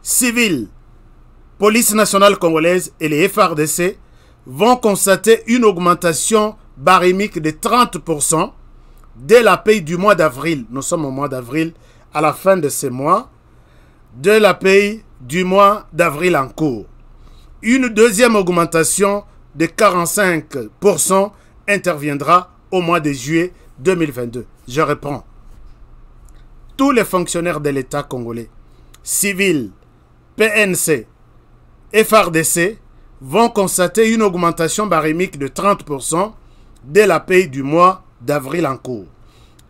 Speaker 1: civils, police nationale congolaise et les FARDC vont constater une augmentation barymique de 30% dès la paye du mois d'avril. Nous sommes au mois d'avril, à la fin de ce mois, de la paye du mois d'avril en cours. Une deuxième augmentation de 45% interviendra au mois de juillet 2022. Je reprends. Tous les fonctionnaires de l'État congolais, civils, PNC, FARDC, vont constater une augmentation barymique de 30% dès la paye du mois d'avril en cours.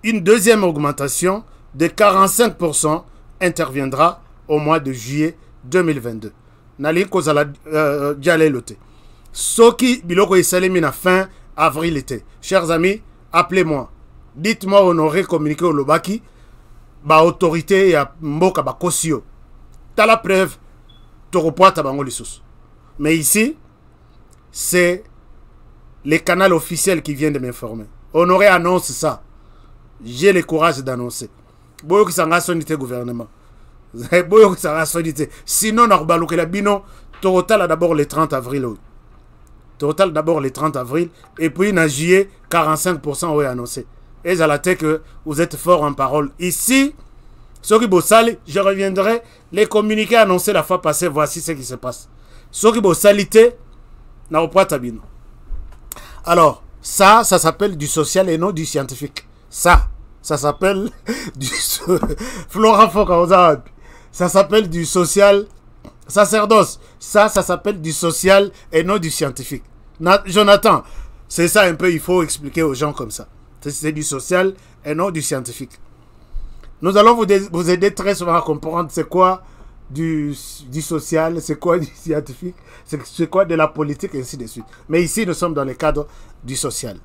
Speaker 1: Une deuxième augmentation de 45% interviendra au mois de juillet 2022. Nali kozala diale lote. Soki biloko esalemi na fin avril été. Chers amis, appelez-moi. Dites-moi honoré communiqué au Lobaki, ba autorité ya mboka ba kosio. T'as la preuve, toropoata bango lisusu. Mais ici, c'est les canaux officiels qui viennent de m'informer. Honoré annonce ça. J'ai le courage d'annoncer. Boyo ki sanga sonité gouvernement. Boyo ki sanga sonité. Sinon, n'arbalouke la bino, total d'abord le 30 avril. Total d'abord le 30 avril. Et puis, en juillet, 45% est annoncé. Et à la tête que vous êtes fort en parole. Ici, ceux qui bossali, je reviendrai. Les communiqués annoncés la fois passée, voici ce qui se passe. Ceux qui bossalité, n'a pas tabino. Alors, ça s'appelle du social et non du scientifique. Ça s'appelle du Florent Fokaoza. Ça s'appelle du social sacerdoce. Ça s'appelle du social et non du scientifique. Jonathan, c'est ça un peu, il faut expliquer aux gens comme ça. C'est du social et non du scientifique. Nous allons vous aider très souvent à comprendre c'est quoi du social, c'est quoi du scientifique, c'est quoi de la politique et ainsi de suite. Mais ici, nous sommes dans le cadre du social.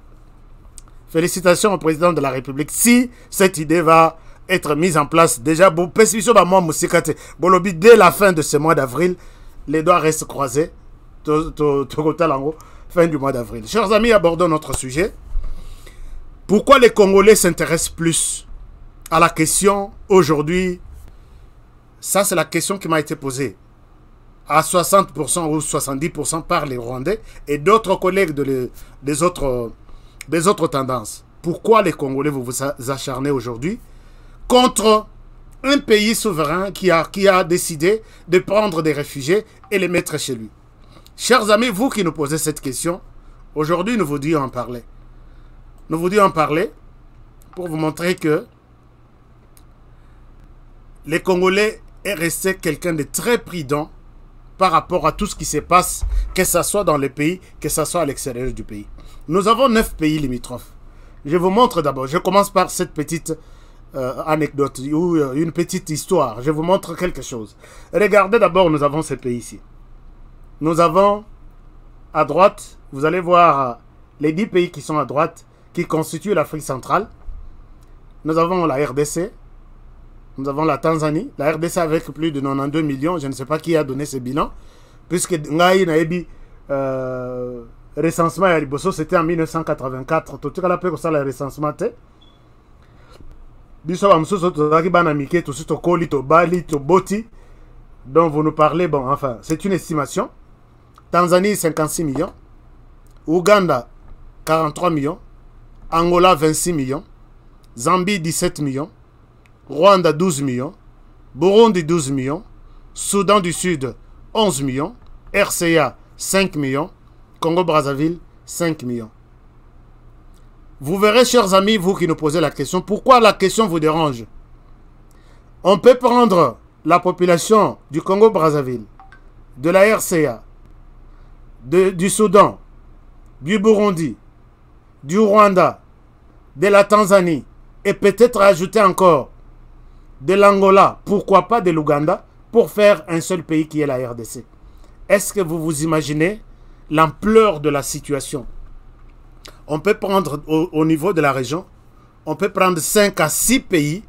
Speaker 1: Félicitations au président de la République. Si cette idée va être mise en place, déjà, dès la fin de ce mois d'avril, les doigts restent croisés. Fin du mois d'avril. Chers amis, abordons notre sujet. Pourquoi les Congolais s'intéressent plus à la question aujourd'hui? Ça, c'est la question qui m'a été posée à 60% ou 70% par les Rwandais et d'autres collègues des autres tendances. Pourquoi les Congolais vous acharnez aujourd'hui contre un pays souverain qui a décidé de prendre des réfugiés et les mettre chez lui? Chers amis, vous qui nous posez cette question, aujourd'hui nous vous disons en parler. Nous vous disons en parler pour vous montrer que les Congolais est resté quelqu'un de très prudent par rapport à tout ce qui se passe, que ce soit dans les pays, que ce soit à l'extérieur du pays. Nous avons 9 pays limitrophes. Je vous montre d'abord, je commence par cette petite anecdote ou une petite histoire. Je vous montre quelque chose. Regardez d'abord, nous avons ces pays ici. Nous avons à droite, vous allez voir les 10 pays qui sont à droite, qui constituent l'Afrique centrale. Nous avons la RDC, nous avons la Tanzanie, la RDC avec plus de 92 millions, je ne sais pas qui a donné ce bilan, puisque Ngaï Naebi, recensement à Riboso, c'était en 1984, tout cas, là, ça, le recensement, dont vous nous parlez, bon, enfin, c'est une estimation. Tanzanie, 56 millions. Ouganda, 43 millions. Angola, 26 millions. Zambie, 17 millions. Rwanda, 12 millions. Burundi, 12 millions. Soudan du Sud, 11 millions. RCA, 5 millions. Congo-Brazzaville, 5 millions. Vous verrez, chers amis, vous qui nous posez la question, pourquoi la question vous dérange? On peut prendre la population du Congo-Brazzaville, de la RCA, du Soudan, du Burundi, du Rwanda, de la Tanzanie, et peut-être ajouter encore de l'Angola, pourquoi pas de l'Ouganda, pour faire un seul pays qui est la RDC. Est-ce que vous vous imaginez l'ampleur de la situation? On peut prendre au niveau de la région, on peut prendre 5 à 6 pays.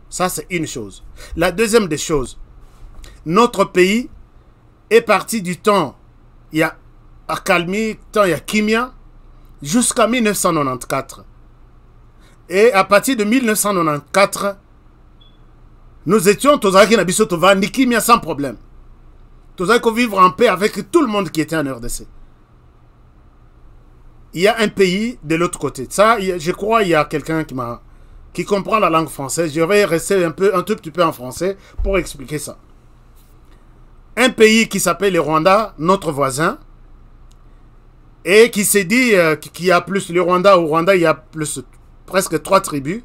Speaker 1: Ça, c'est une chose. La deuxième des choses, notre pays est parti du temps, il y a Akalmi, temps il y a Kimia, jusqu'à 1994. Et à partir de 1994, nous étions ni Kimia sans problème. Nous avons vivre en paix avec tout le monde qui était en RDC. Il y a un pays de l'autre côté. Ça, je crois qu'il y a quelqu'un qui comprend la langue française. Je vais rester un tout petit peu en français pour expliquer ça. Un pays qui s'appelle le Rwanda, notre voisin, et qui s'est dit qu'il y a plus, le Rwanda, au Rwanda, il y a presque 3 tribus.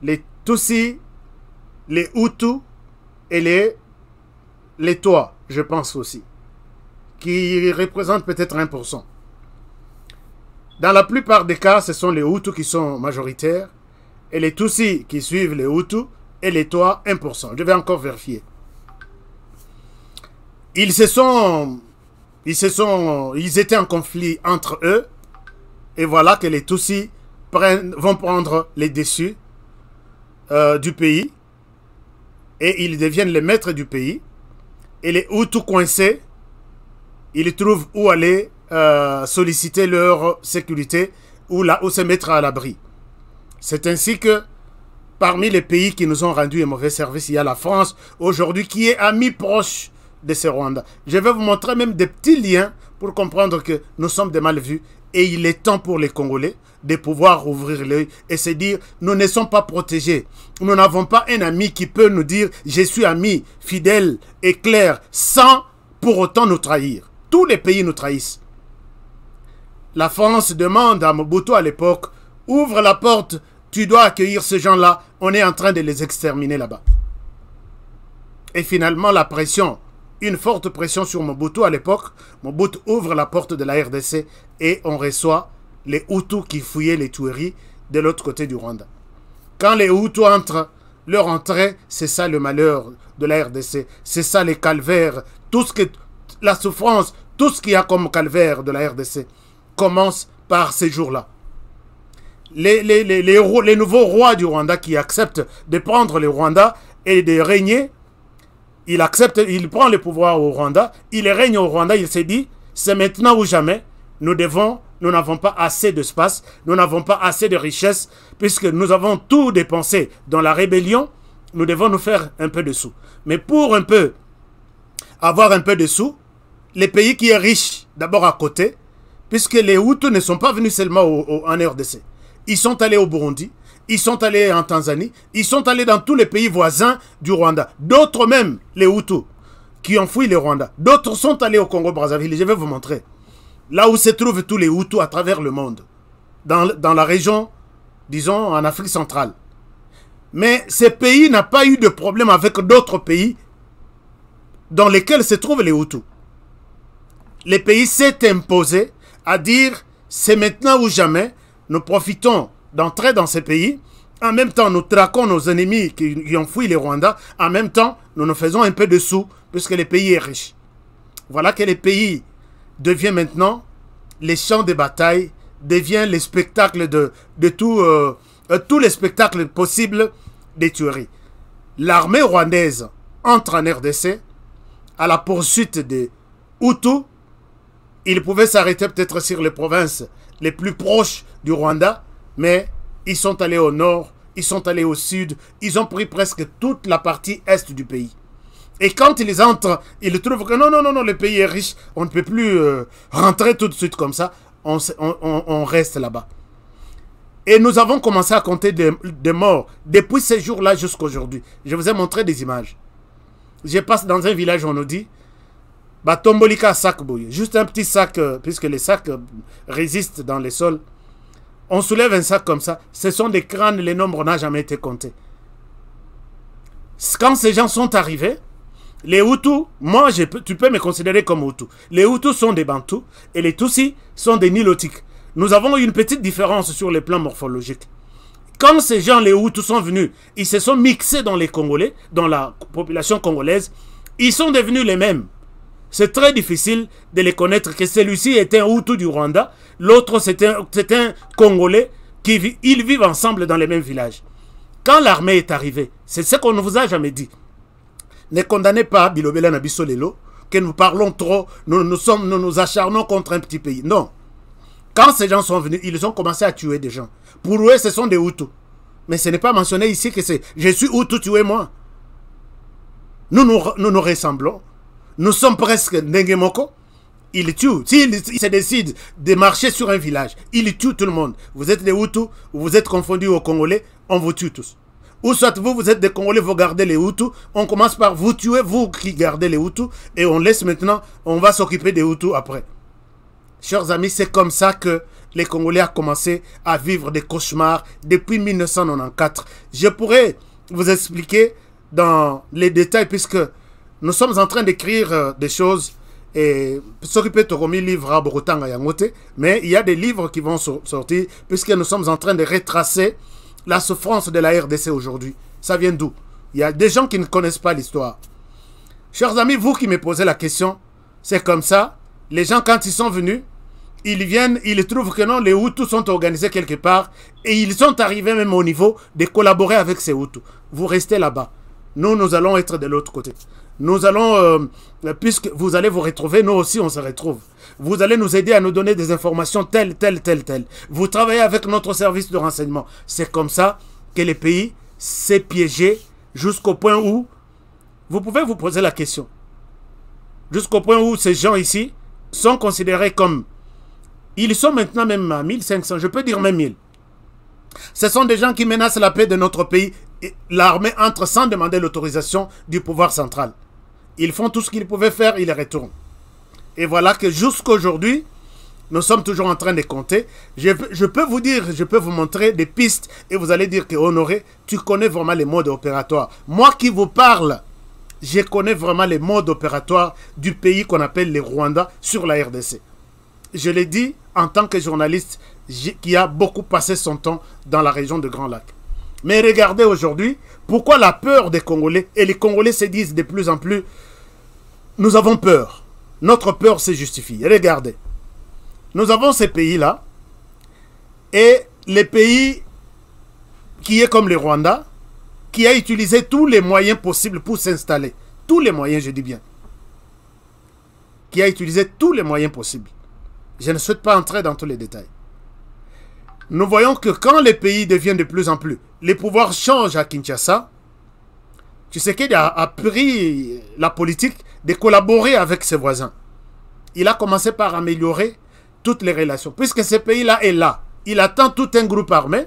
Speaker 1: Les Tutsis, les Hutus et les Tois, je pense aussi, qui représentent peut-être 1%. Dans la plupart des cas, ce sont les Hutus qui sont majoritaires et les Tutsis qui suivent les Hutus et les Tois 1%. Je vais encore vérifier. Ils étaient en conflit entre eux et voilà que les Tutsis vont prendre les dessus du pays et ils deviennent les maîtres du pays. Et les Hutus coincés, ils trouvent où aller solliciter leur sécurité ou se mettre à l'abri. C'est ainsi que parmi les pays qui nous ont rendu un mauvais service, il y a la France aujourd'hui qui est ami proche de ce Rwanda. Je vais vous montrer même des petits liens pour comprendre que nous sommes des mal vus et il est temps pour les Congolais de pouvoir ouvrir l'œil et se dire nous ne sommes pas protégés. Nous n'avons pas un ami qui peut nous dire je suis ami, fidèle et clair sans pour autant nous trahir. Tous les pays nous trahissent. La France demande à Mobutu à l'époque, ouvre la porte, tu dois accueillir ces gens-là, on est en train de les exterminer là-bas. Et finalement, la pression, une forte pression sur Mobutu à l'époque, Mobutu ouvre la porte de la RDC et on reçoit les Hutus qui fouillaient les tueries de l'autre côté du Rwanda. Quand les Hutus entrent, leur entrée, c'est ça le malheur de la RDC, c'est ça les calvaires, tout ce que, la souffrance, tout ce qu'il y a comme calvaire de la RDC commence par ces jours-là. Les nouveaux rois du Rwanda qui acceptent de prendre le Rwanda et de régner, il prend le pouvoir au Rwanda, il règne au Rwanda, il s'est dit, c'est maintenant ou jamais, nous n'avons pas assez d'espace, nous n'avons pas assez de richesse, puisque nous avons tout dépensé dans la rébellion, nous devons nous faire un peu de sous. Mais pour avoir un peu de sous, les pays qui est riche, d'abord à côté, puisque les Hutus ne sont pas venus seulement en RDC. Ils sont allés au Burundi, ils sont allés en Tanzanie, ils sont allés dans tous les pays voisins du Rwanda. D'autres même, les Hutus, qui ont fui le Rwanda. D'autres sont allés au Congo-Brazzaville. Je vais vous montrer. Là où se trouvent tous les Hutus à travers le monde. Dans la région, disons, en Afrique centrale. Mais ces pays n'ont pas eu de problème avec d'autres pays dans lesquels se trouvent les Hutus. Le pays s'est imposé à dire c'est maintenant ou jamais, nous profitons d'entrer dans ces pays, en même temps nous traquons nos ennemis qui ont fui les Rwandais, en même temps nous nous faisons un peu de sous puisque le pays est riche. Voilà que le pays devient maintenant les champs de bataille, devient les spectacles de tous les spectacles possibles des tueries. L'armée rwandaise entre en RDC à la poursuite des Hutus. Ils pouvaient s'arrêter peut-être sur les provinces les plus proches du Rwanda, mais ils sont allés au nord, ils sont allés au sud, ils ont pris presque toute la partie est du pays. Et quand ils entrent, ils trouvent que non, le pays est riche, on ne peut plus rentrer tout de suite comme ça, on reste là-bas. Et nous avons commencé à compter des morts depuis ces jours-là jusqu'à aujourd'hui. Je vous ai montré des images. Je passe dans un village, on nous dit, Tombolika sac bouille, juste un petit sac, puisque les sacs résistent dans les sols. On soulève un sac comme ça, ce sont des crânes, les nombres n'ont jamais été comptés. Quand ces gens sont arrivés, les Hutus, moi tu peux me considérer comme Hutu. Les Hutus sont des Bantous et les Tutsis sont des Nilotiques. Nous avons une petite différence sur le plan morphologique. Quand ces gens, les Hutus, sont venus, ils se sont mixés dans les Congolais, dans la population congolaise, ils sont devenus les mêmes. C'est très difficile de les connaître, que celui-ci est un Hutu du Rwanda, l'autre c'est un Congolais, ils vivent ensemble dans les mêmes villages. Quand l'armée est arrivée, c'est ce qu'on ne vous a jamais dit. Ne condamnez pas Bilobela Nabiso Lelo, que nous parlons trop, nous nous acharnons contre un petit pays. Non. Quand ces gens sont venus, ils ont commencé à tuer des gens. Pour eux, ce sont des Hutus. Mais ce n'est pas mentionné ici que c'est je suis Hutu, tuez-moi. Nous ressemblons. Nous sommes presque Nengemoko. Ils tuent. S'ils se décident de marcher sur un village, ils tuent tout le monde. Vous êtes des Hutus, vous êtes confondus aux Congolais, on vous tue tous. Ou soit vous êtes des Congolais, vous gardez les Hutus, on commence par vous tuer, vous qui gardez les Hutus, et on laisse maintenant, on va s'occuper des Hutus après. Chers amis, c'est comme ça que les Congolais ont commencé à vivre des cauchemars depuis 1994. Je pourrais vous expliquer dans les détails puisque nous sommes en train d'écrire des choses et s'occuper de Toromi livre à Borotanga Yangote, mais il y a des livres qui vont sortir puisque nous sommes en train de retracer la souffrance de la RDC aujourd'hui. Ça vient d'où? Il y a des gens qui ne connaissent pas l'histoire. Chers amis, vous qui me posez la question, c'est comme ça. Les gens, quand ils sont venus, ils viennent, ils trouvent que non, les Hutus sont organisés quelque part et ils sont arrivés même au niveau de collaborer avec ces Hutus. Vous restez là-bas. Nous allons être de l'autre côté. Nous allons, puisque vous allez vous retrouver, nous aussi on se retrouve. Vous allez nous aider à nous donner des informations telles. Vous travaillez avec notre service de renseignement. C'est comme ça que le pays s'est piégé jusqu'au point où, vous pouvez vous poser la question, jusqu'au point où ces gens ici sont considérés comme, ils sont maintenant même à 1500, je peux dire même 1000. Ce sont des gens qui menacent la paix de notre pays. L'armée entre sans demander l'autorisation du pouvoir central. Ils font tout ce qu'ils pouvaient faire, ils retournent. Et voilà que jusqu'à aujourd'hui, nous sommes toujours en train de compter. Je peux vous dire, je peux vous montrer des pistes et vous allez dire que Honoré, tu connais vraiment les modes opératoires. Moi qui vous parle, je connais vraiment les modes opératoires du pays qu'on appelle les Rwandais sur la RDC. Je l'ai dit en tant que journaliste qui a beaucoup passé son temps dans la région de Grand Lac. Mais regardez aujourd'hui, pourquoi la peur des Congolais, et les Congolais se disent de plus en plus, nous avons peur. Notre peur se justifie. Regardez, nous avons ces pays-là, et les pays qui est comme le Rwanda, qui a utilisé tous les moyens possibles pour s'installer. Tous les moyens, je dis bien. Qui a utilisé tous les moyens possibles. Je ne souhaite pas entrer dans tous les détails. Nous voyons que quand les pays deviennent de plus en plus, les pouvoirs changent à Kinshasa. Tshisekedi a pris la politique de collaborer avec ses voisins. Il a commencé par améliorer toutes les relations. Puisque ce pays-là est là, il attend tout un groupe armé,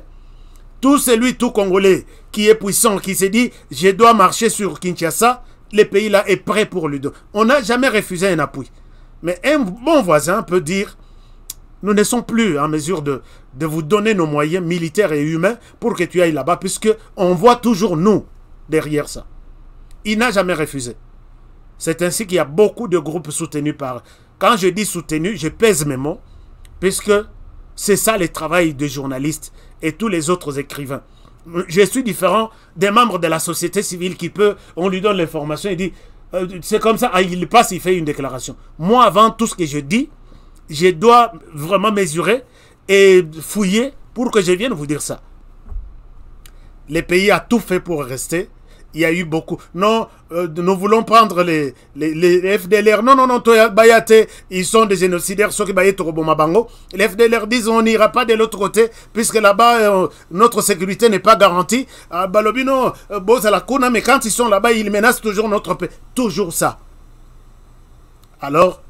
Speaker 1: tout Congolais qui est puissant, qui se dit « je dois marcher sur Kinshasa », le pays-là est prêt pour lui donner. On n'a jamais refusé un appui. Mais un bon voisin peut dire nous ne sommes plus en mesure de vous donner nos moyens militaires et humains pour que tu ailles là-bas, puisqu'on voit toujours nous derrière ça. Il n'a jamais refusé. C'est ainsi qu'il y a beaucoup de groupes soutenus par... Quand je dis soutenus, je pèse mes mots, puisque c'est ça le travail des journalistes et tous les autres écrivains. Je suis différent des membres de la société civile qui peut, on lui donne l'information, il dit, c'est comme ça, il passe, il fait une déclaration. Moi, avant tout ce que je dis, je dois vraiment mesurer et fouiller pour que je vienne vous dire ça. Le pays a tout fait pour rester. Il y a eu beaucoup. Non, nous voulons prendre les FDLR. Non, non, non, Bayate, ils sont des génocidaires. Ceux qui Bayate Robomabango. Les FDLR disent on n'ira pas de l'autre côté, puisque là-bas, notre sécurité n'est pas garantie. Balobino, Bozalakuna, mais quand ils sont là-bas, ils menacent toujours notre paix. Toujours ça. Alors,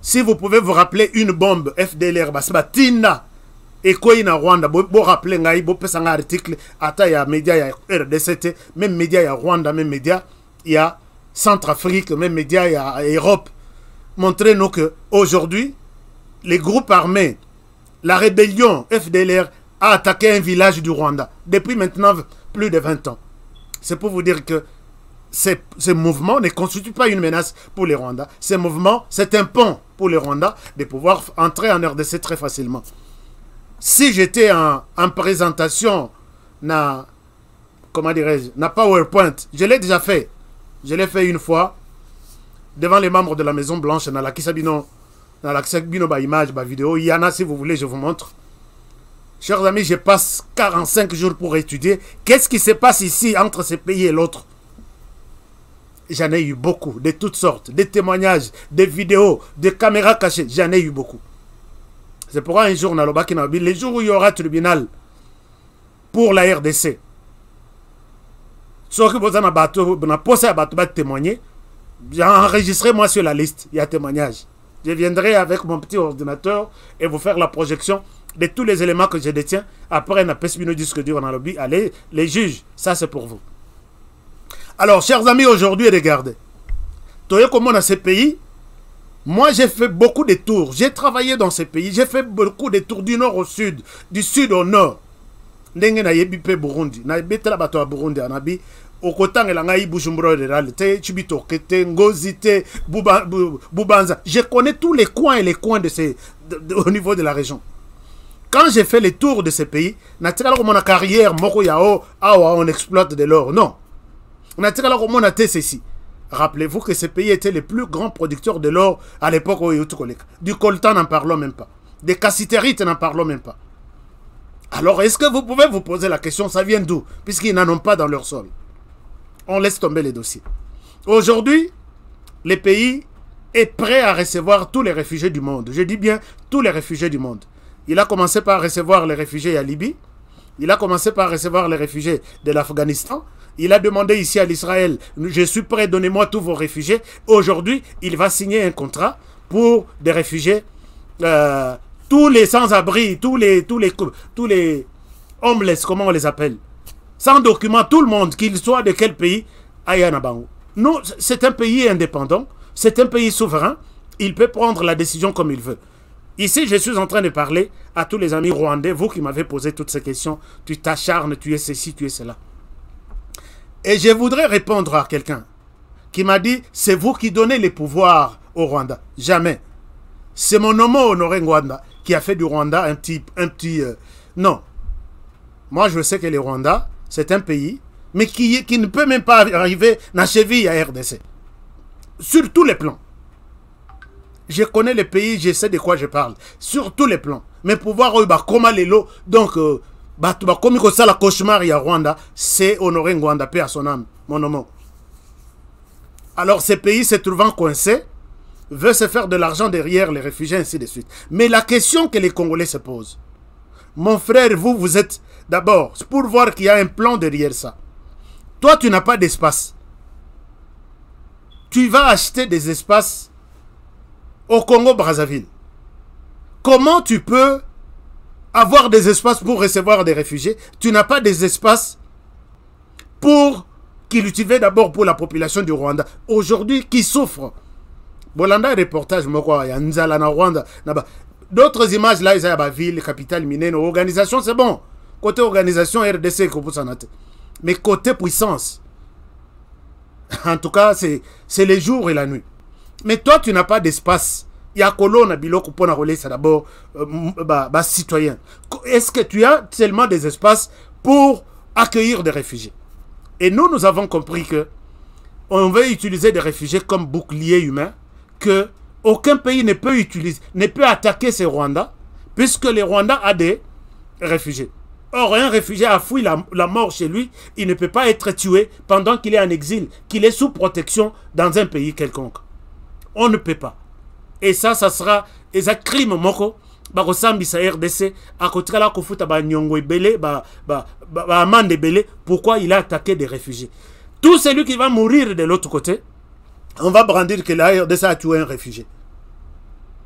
Speaker 1: si vous pouvez vous rappeler une bombe FDLR, Basbatina. Et quoi il y a Rwanda, vous rappelez, vous avez un article, il y a médias, il y a RDCT, même médias, il y a Rwanda, même médias, il y a Centrafrique, même médias, il y a Europe. Montrez-nous qu'aujourd'hui, les groupes armés, la rébellion FDLR a attaqué un village du Rwanda, depuis maintenant plus de 20 ans. C'est pour vous dire que ces mouvements ne constituent pas une menace pour les Rwandais. Ces mouvements, c'est un pont pour les Rwandais de pouvoir entrer en RDC très facilement. Si j'étais en présentation, comment dirais-je, na PowerPoint, je l'ai déjà fait. Je l'ai fait une fois devant les membres de la Maison Blanche, dans la Kisabino image, vidéo. Il y en a, si vous voulez, je vous montre. Chers amis, je passe 45 jours pour étudier. Qu'est-ce qui se passe ici entre ce pays et l'autre? J'en ai eu beaucoup, de toutes sortes, des témoignages, des vidéos, des caméras cachées. J'en ai eu beaucoup. C'est pourquoi un jour, les jours où il y aura tribunal pour la RDC, ceux qui vous ont posé à témoigner, j'ai enregistré moi sur la liste, il y a témoignage. Je viendrai avec mon petit ordinateur et vous faire la projection de tous les éléments que je détiens. Après, on a pèse une disque dur dans le lobby. Allez, les juges, ça c'est pour vous. Alors, chers amis, aujourd'hui, regardez. Vous voyez comment dans ces pays, moi, j'ai fait beaucoup de tours. J'ai travaillé dans ces pays. J'ai fait beaucoup de tours du nord au sud, du sud au nord. Ndenge na yebi pe Burundi. Na betela bato ya Burundi anabi. Okotangela ngai Bujumbura rural. Te Chibitoke, te Ngozi, te Bubanza. Je connais tous les coins et les coins au niveau de la région. Quand j'ai fait les tours de ces pays, na tika comme ma carrière, moko yao, on exploite de l'or. Non. Na tika comme on a fait ceci. Rappelez-vous que ces pays étaient les plus grands producteurs de l'or à l'époque où du coltan, n'en parlons même pas. Des cassitérites, n'en parlons même pas. Alors, est-ce que vous pouvez vous poser la question, ça vient d'où? Puisqu'ils n'en ont pas dans leur sol. On laisse tomber les dossiers. Aujourd'hui, le pays est prêt à recevoir tous les réfugiés du monde. Je dis bien tous les réfugiés du monde. Il a commencé par recevoir les réfugiés à Libye. Il a commencé par recevoir les réfugiés de l'Afghanistan. Il a demandé ici à l'Israël, je suis prêt, donnez-moi tous vos réfugiés. Aujourd'hui, il va signer un contrat pour des réfugiés, tous les sans-abri, tous les homeless, comment on les appelle, sans document, tout le monde, qu'il soit de quel pays, Ayanabango. Nous, c'est un pays indépendant, c'est un pays souverain, il peut prendre la décision comme il veut. Ici, je suis en train de parler à tous les amis rwandais, vous qui m'avez posé toutes ces questions, tu t'acharnes, tu es ceci, tu es cela. Et je voudrais répondre à quelqu'un qui m'a dit, c'est vous qui donnez les pouvoirs au Rwanda. Jamais. C'est mon homo Honoré Ngwanda qui a fait du Rwanda un petit non. Moi, je sais que le Rwanda, c'est un pays, mais qui ne peut même pas arriver à la cheville à RDC. Sur tous les plans. Je connais les pays, je sais de quoi je parle. Sur tous les plans. Mais pouvoir, comment les lots, donc... comme il ça la cauchemar à Rwanda, c'est Honoré Ngwanda, paix à son âme, mon nom. Alors ces pays se trouvant coincés, veulent se faire de l'argent derrière les réfugiés, ainsi de suite. Mais la question que les Congolais se posent, mon frère, vous êtes d'abord, pour voir qu'il y a un plan derrière ça. Toi, tu n'as pas d'espace. Tu vas acheter des espaces au Congo-Brazzaville. Comment tu peux avoir des espaces pour recevoir des réfugiés? Tu n'as pas des espaces pour qu'ils utilisent d'abord pour la population du Rwanda. Aujourd'hui, qui souffre? Bolanda, reportage, Rwanda. D'autres images là, il y a la ville, capitale minière, organisation, c'est bon. Côté organisation, RDC, mais côté puissance, En tout cas, c'est les jours et la nuit. Mais toi, tu n'as pas d'espace. Il y a colonne biloko pour relais, c'est d'abord citoyen. Est-ce que tu as tellement des espaces pour accueillir des réfugiés? Et nous avons compris que on veut utiliser des réfugiés comme bouclier humain, que aucun pays ne peut utiliser, ne peut attaquer ces Rwandais, puisque les Rwandais ont des réfugiés. Or, un réfugié a fui la mort chez lui, il ne peut pas être tué pendant qu'il est en exil, qu'il est sous protection dans un pays quelconque. On ne peut pas. Et ça sera un crime moko. Bakosambisa RDC à côté là kofuta ba nyongo ebele amande ebele. Pourquoi il a attaqué des réfugiés? Tout celui qui va mourir de l'autre côté, on va brandir que la RDC a tué un réfugié.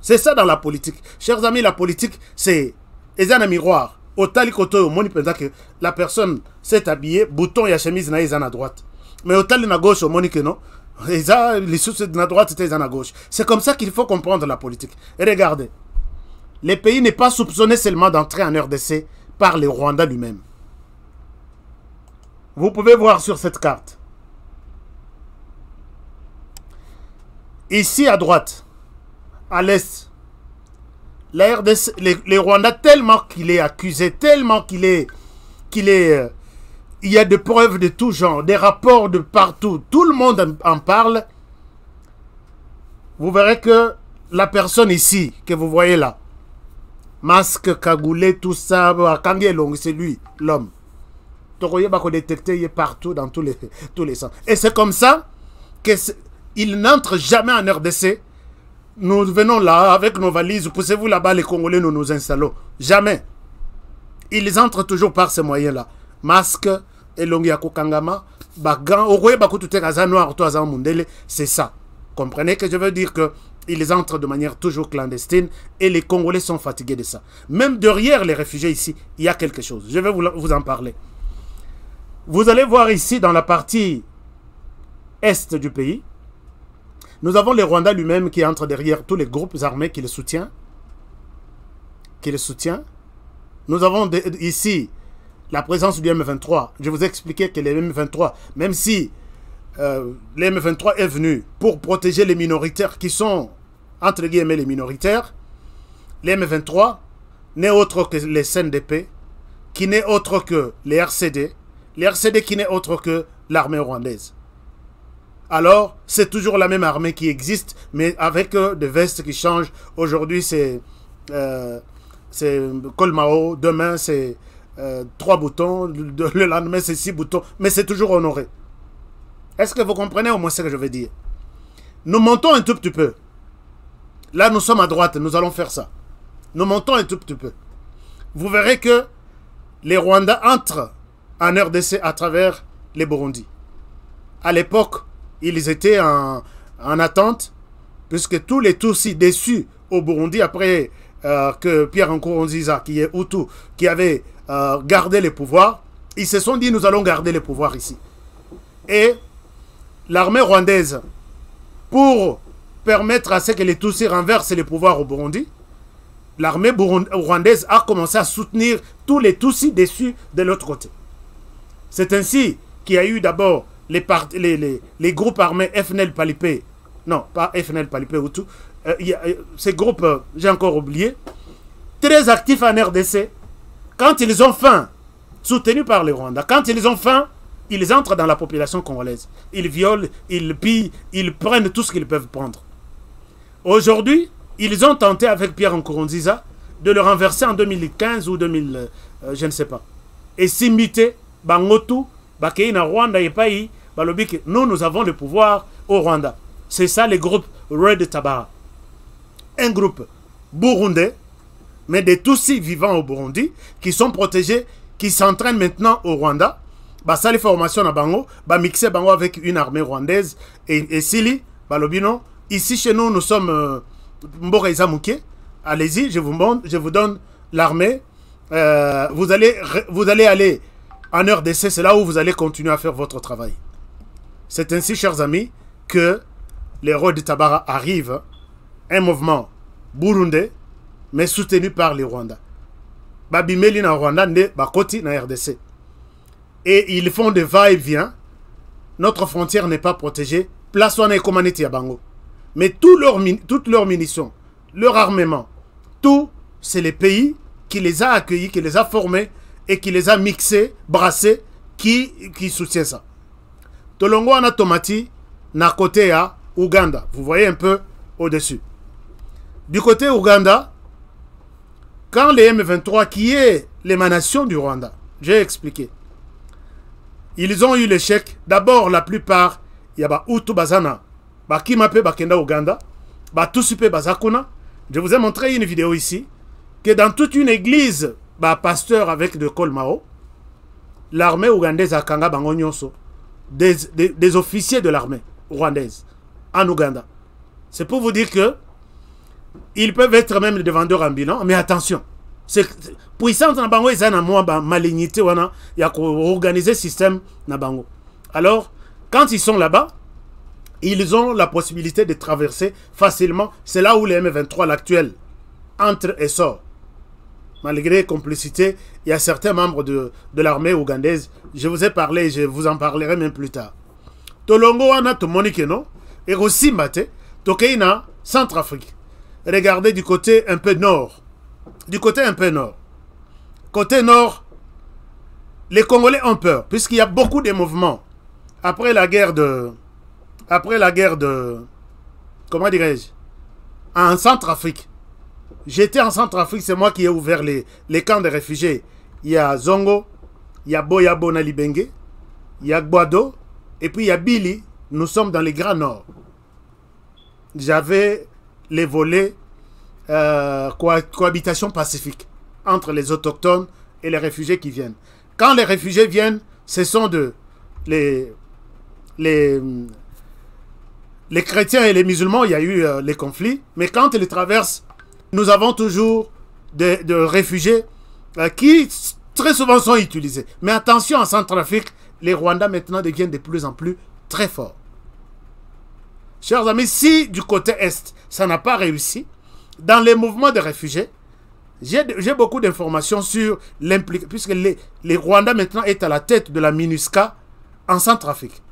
Speaker 1: C'est ça dans la politique. Chers amis, la politique, c'est un miroir. Au talikoto, au moni pensa que la personne s'est habillée, bouton et chemise na à droite. Mais au tali na gauche, au moni que non. Les sous de la droite, c'était à gauche. C'est comme ça qu'il faut comprendre la politique. Et regardez, les pays n'est pas soupçonné seulement d'entrer en RDC par les Rwandais lui-même. Vous pouvez voir sur cette carte. Ici à droite, à l'est, la RDC, les Rwandais, tellement qu'il est accusé, tellement qu'il est il y a des preuves de tout genre, des rapports de partout. Tout le monde en parle. Vous verrez que la personne ici, que vous voyez là, masque, cagoulé, tout ça, c'est lui, l'homme. Il va détecter partout, dans tous les sens. Et c'est comme ça qu'il n'entre jamais en RDC. Nous venons là avec nos valises. Poussez-vous là-bas, les Congolais, nous nous installons. Jamais. Ils entrent toujours par ces moyens-là. Masque, elongi ya kokangama, bagan, okoye bakutu te kaza noir, to aza mundele, c'est ça. Comprenez que je veux dire que ils entrent de manière toujours clandestine et les Congolais sont fatigués de ça. Même derrière les réfugiés ici, il y a quelque chose. Je vais vous en parler. Vous allez voir ici dans la partie est du pays, nous avons les Rwandais lui-même qui entrent derrière tous les groupes armés qui le soutiennent. Nous avons ici la présence du M23. Je vous ai expliqué que les M23, même si les M23 est venu pour protéger les minoritaires qui sont, entre guillemets, les minoritaires, les M23 n'est autre que les CNDP, qui n'est autre que les RCD qui n'est autre que l'armée rwandaise. Alors, c'est toujours la même armée qui existe, mais avec des vestes qui changent. Aujourd'hui, c'est Colmao, demain, c'est 3 boutons, le lendemain, c'est 6 boutons, mais c'est toujours honoré. Est-ce que vous comprenez au moins ce que je veux dire? Nous montons un tout petit peu. Là, nous sommes à droite, nous allons faire ça. Nous montons un tout petit peu. Vous verrez que les Rwandais entrent en RDC à travers les Burundi. À l'époque, ils étaient en attente, puisque tous les Tutsis déçus au Burundi, après que Pierre Nkurunziza, qui est Hutu, qui avait gardé les pouvoirs, ils se sont dit, nous allons garder les pouvoirs ici. Et l'armée rwandaise, pour permettre à ce que les Tutsis renversent les pouvoirs au Burundi, l'armée rwandaise a commencé à soutenir tous les Tutsis déçus de l'autre côté. C'est ainsi qu'il y a eu d'abord les groupes armés FNL Palipé, non, pas FNL Palipé Hutu, ces groupes, j'ai encore oublié, très actifs en RDC. Quand ils ont faim, soutenus par les Rwandais, quand ils ont faim, ils entrent dans la population congolaise. Ils violent, ils pillent, ils prennent tout ce qu'ils peuvent prendre. Aujourd'hui, ils ont tenté avec Pierre Nkurunziza de le renverser en 2015 ou 2000, je ne sais pas. Et s'imiter, Bangotu, Bakeina Rwanda et Paï, Balobik, nous avons le pouvoir au Rwanda. C'est ça les groupes Red Tabara. Un groupe burundais, mais des Tutsis vivant au Burundi, qui sont protégés, qui s'entraînent maintenant au Rwanda. Ça les formations à Bango, mixer Bango avec une armée rwandaise et Sili, Balobino. Ici chez nous, nous sommes Mbora Izamouké. Allez-y, je vous donne l'armée. Vous allez aller en RDC, c'est là où vous allez continuer à faire votre travail. C'est ainsi, chers amis, que les rois de Tabara arrivent, un mouvement burundais, mais soutenu par les Rwandais. Babimeli na Rwanda, Bakoti na RDC. Et ils font des va-et-vient notre frontière n'est pas protégée, place wana ekomaniti ya bango. Mais toutes leurs munitions, leur armement, tout, c'est les pays qui les a accueillis, qui les a formés et qui les a mixés, brassés, qui soutient ça. Tolongo wana tomati na côté à Ouganda. Vous voyez un peu au-dessus. Du côté Ouganda, quand les M23, qui est l'émanation du Rwanda, j'ai expliqué, ils ont eu l'échec. D'abord, la plupart, il y a Hutu Bazana, Kimape Bakenda Ouganda, Tusupe Bazakuna. Je vous ai montré une vidéo ici, que dans toute une église, pasteur avec de Kolmao, l'armée ougandaise a Kanga Bango Nyonso, des officiers de l'armée rwandaise en Ouganda. C'est pour vous dire que ils peuvent être même des vendeurs ambulants, mais attention, c'est puissance na bango ezana moi malignité wana ya ko organiser système na bango. Alors, quand ils sont là-bas, ils ont la possibilité de traverser facilement. C'est là où les M23 l'actuel entre et sort. Malgré complicité, il y a certains membres de l'armée ougandaise. Je vous ai parlé, je vous en parlerai même plus tard. Tolongo wana to monike no et aussi mate tokeina Centrafrique. Regardez du côté un peu nord. Du côté un peu nord. Côté nord, les Congolais ont peur, puisqu'il y a beaucoup de mouvements. Après la guerre de... Comment dirais-je? En Centrafrique. J'étais en Centrafrique, c'est moi qui ai ouvert les camps de réfugiés. Il y a Zongo, il y a Boyabo Nalibenge, il y a Gbado, et puis il y a Bili. Nous sommes dans les Grands Nord. J'avais les volets cohabitation pacifique entre les autochtones et les réfugiés qui viennent. Quand les réfugiés viennent, ce sont les chrétiens et les musulmans, il y a eu les conflits, mais quand ils traversent, nous avons toujours des réfugiés qui très souvent sont utilisés. Mais attention, en Centrafrique, les Rwandais maintenant deviennent de plus en plus très forts. Chers amis, si du côté Est, ça n'a pas réussi, dans les mouvements de réfugiés, j'ai beaucoup d'informations sur l'implication, puisque les Rwandais maintenant est à la tête de la MINUSCA en Centrafrique.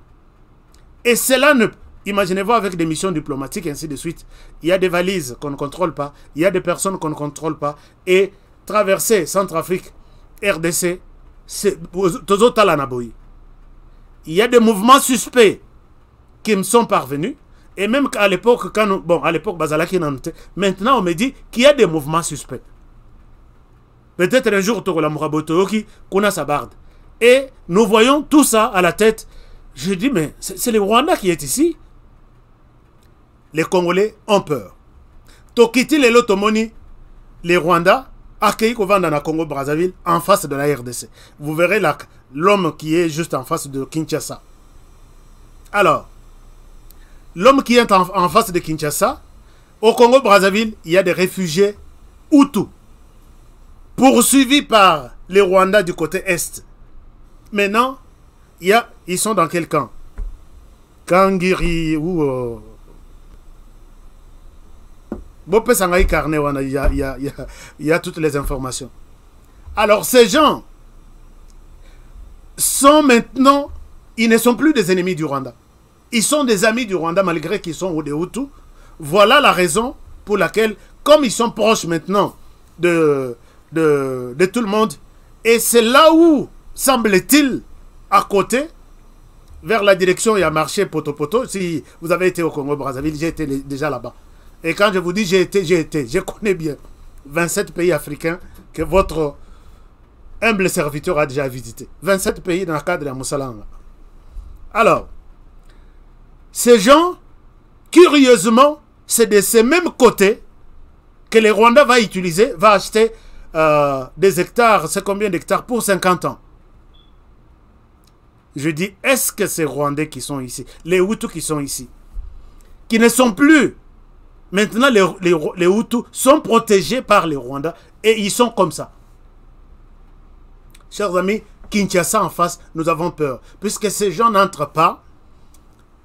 Speaker 1: Et cela ne... Imaginez-vous avec des missions diplomatiques et ainsi de suite. Il y a des valises qu'on ne contrôle pas, il y a des personnes qu'on ne contrôle pas. Et traverser Centrafrique, RDC, c'est... Il y a des mouvements suspects qui me sont parvenus. Et même à l'époque, quand nous, bon, à l'époque, Bazalaki n'en était. Maintenant, on me dit qu'il y a des mouvements suspects. Peut-être un jour, Togola Mourabotoyoki, Kuna Sabarde. Et nous voyons tout ça à la tête. Je dis, mais c'est le Rwanda qui est ici. Les Congolais ont peur. Tokiti le Lotomoni, les Rwandais, accueillis dans le Congo-Brazzaville, en face de la RDC. Vous verrez l'homme qui est juste en face de Kinshasa. Alors, l'homme qui est en face de Kinshasa, au Congo-Brazzaville, il y a des réfugiés Hutus, poursuivis par les Rwandais du côté Est. Maintenant, ils sont dans quel camp? Kangiri ou... Il y a toutes les informations. Alors, ces gens sont maintenant... Ils ne sont plus des ennemis du Rwanda. Ils sont des amis du Rwanda malgré qu'ils sont des Hutus. Voilà la raison pour laquelle, comme ils sont proches maintenant de tout le monde, et c'est là où, semble-t-il, à côté, vers la direction, il y a marché Poto-Poto. Si vous avez été au Congo-Brazzaville, j'ai été déjà là-bas. Et quand je vous dis j'ai été, je connais bien 27 pays africains que votre humble serviteur a déjà visité. 27 pays dans le cadre de la Moussalanga. Alors, ces gens, curieusement, c'est de ces mêmes côtés que les Rwandais va utiliser, va acheter des hectares, c'est combien d'hectares pour 50 ans. Je dis, est-ce que ces Rwandais qui sont ici, les Hutus qui sont ici, qui ne sont plus, maintenant les Hutus sont protégés par les Rwandais et ils sont comme ça. Chers amis, Kinshasa en face, nous avons peur, puisque ces gens n'entrent pas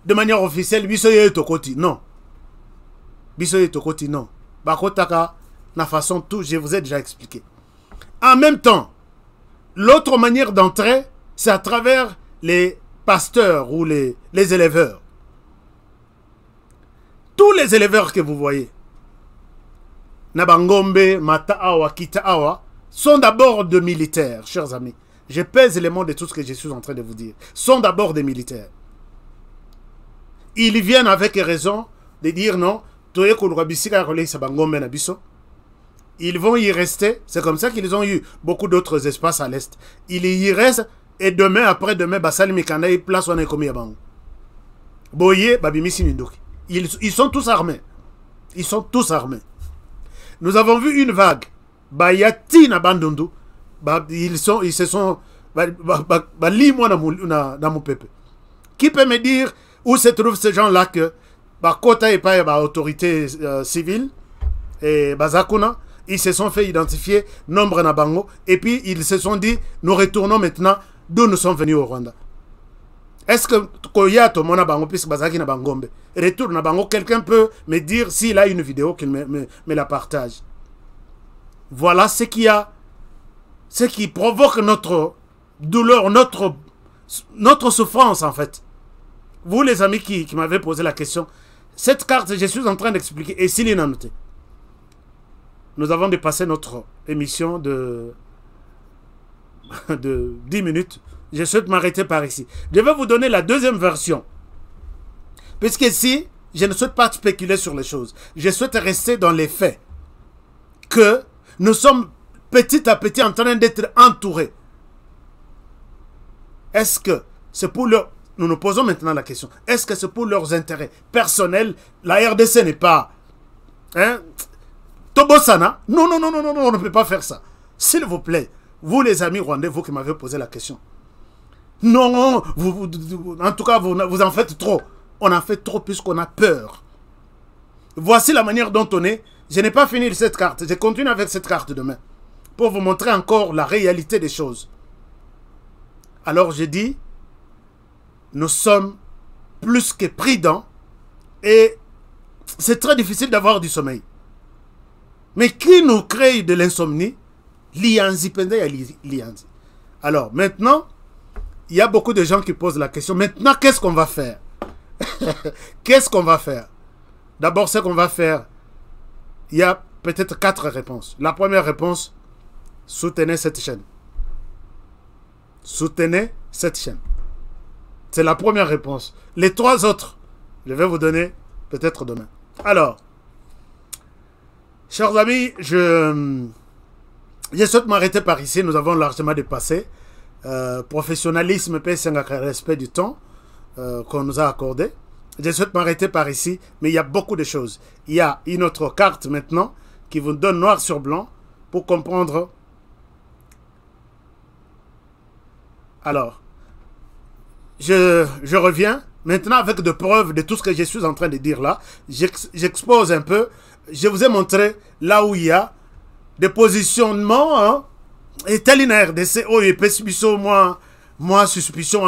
Speaker 1: de manière officielle. Bisoye Tokoti, non. Bisoye Tokoti, non. Bakotaka, na façon tout, je vous ai déjà expliqué. En même temps, l'autre manière d'entrer, c'est à travers les pasteurs ou les éleveurs. Tous les éleveurs que vous voyez, Nabangombe, Mataawa, Kitaawa, sont d'abord de militaires, chers amis. Je pèse les mots de tout ce que je suis en train de vous dire. Sont d'abord des militaires. Ils viennent avec raison de dire non, ils vont y rester. C'est comme ça qu'ils ont eu beaucoup d'autres espaces à l'est. Ils y restent et demain, après-demain, Basali Mikanda, place on est commis à Bango. Boye, Babimisi Mindoki. Ils sont tous armés. Ils sont tous armés. Nous avons vu une vague. Bayati na Bandundu. Ils se sont. Qui peut me dire où se trouvent ces gens-là que Kota et pas autorité civile et Bazakuna, ils se sont fait identifier nombre na Bango et puis ils se sont dit nous retournons maintenant d'où nous sommes venus au Rwanda. Est-ce que Koyato Mona Bango puisque Bazaki na Bangombe retourne na Bango, quelqu'un peut me dire s'il a une vidéo qu'il me la partage. Voilà ce qui provoque notre douleur, notre souffrance en fait. Vous les amis qui m'avez posé la question, cette carte, je suis en train d'expliquer, et s'il y en a noté. Nous avons dépassé notre émission de 10 minutes. Je souhaite m'arrêter par ici. Je vais vous donner la deuxième version. Puisque ici, je ne souhaite pas spéculer sur les choses. Je souhaite rester dans les faits. Que nous sommes petit à petit en train d'être entourés. Est-ce que c'est pour leur... Nous nous posons maintenant la question. Est-ce que c'est pour leurs intérêts personnels? La RDC n'est pas... Hein? Tobosana? Non, non, non, non, non, on ne peut pas faire ça. S'il vous plaît, vous les amis rwandais, vous qui m'avez posé la question. Non, en tout cas, vous en faites trop. On en fait trop puisqu'on a peur. Voici la manière dont on est. Je n'ai pas fini cette carte. Je continue avec cette carte demain. Pour vous montrer encore la réalité des choses. Alors je dis, nous sommes plus que prudents et c'est très difficile d'avoir du sommeil. Mais qui nous crée de l'insomnie? Lianzi. Alors maintenant, il y a beaucoup de gens qui posent la question. Maintenant, qu'est-ce qu'on va faire? Qu'est-ce qu'on va faire? D'abord, ce qu'on va faire, il y a peut-être 4 réponses. La première réponse, soutenez cette chaîne. Soutenez cette chaîne. C'est la première réponse. Les 3 autres, je vais vous donner peut-être demain. Alors, chers amis, je souhaite m'arrêter par ici. Nous avons largement dépassé. Professionnalisme, respect du temps qu'on nous a accordé. Je souhaite m'arrêter par ici, mais il y a beaucoup de choses. Il y a une autre carte maintenant qui vous donne noir sur blanc pour comprendre. Alors, je reviens maintenant avec des preuves de tout ce que je suis en train de dire là. J'expose un peu. Je vous ai montré là où il y a des positionnements. Hein, et tel une RDC, oh, et pessimisme, moi, suspicion,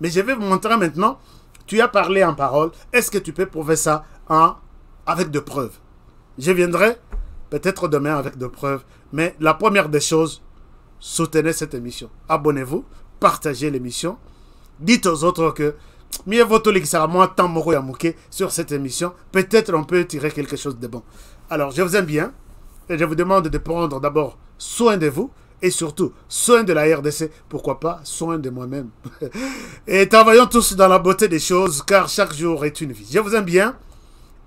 Speaker 1: mais je vais vous montrer maintenant. Tu as parlé en parole. Est-ce que tu peux prouver ça avec des preuves? Je viendrai peut-être demain avec des preuves. Mais la première des choses, soutenez cette émission. Abonnez-vous, partagez l'émission. Dites aux autres que mieux vaut que ça moi tant moro yamouké sur cette émission. Peut-être on peut tirer quelque chose de bon. Alors, je vous aime bien. Et je vous demande de prendre d'abord soin de vous. Et surtout, soin de la RDC, pourquoi pas, soin de moi-même. Et travaillons tous dans la beauté des choses, car chaque jour est une vie. Je vous aime bien,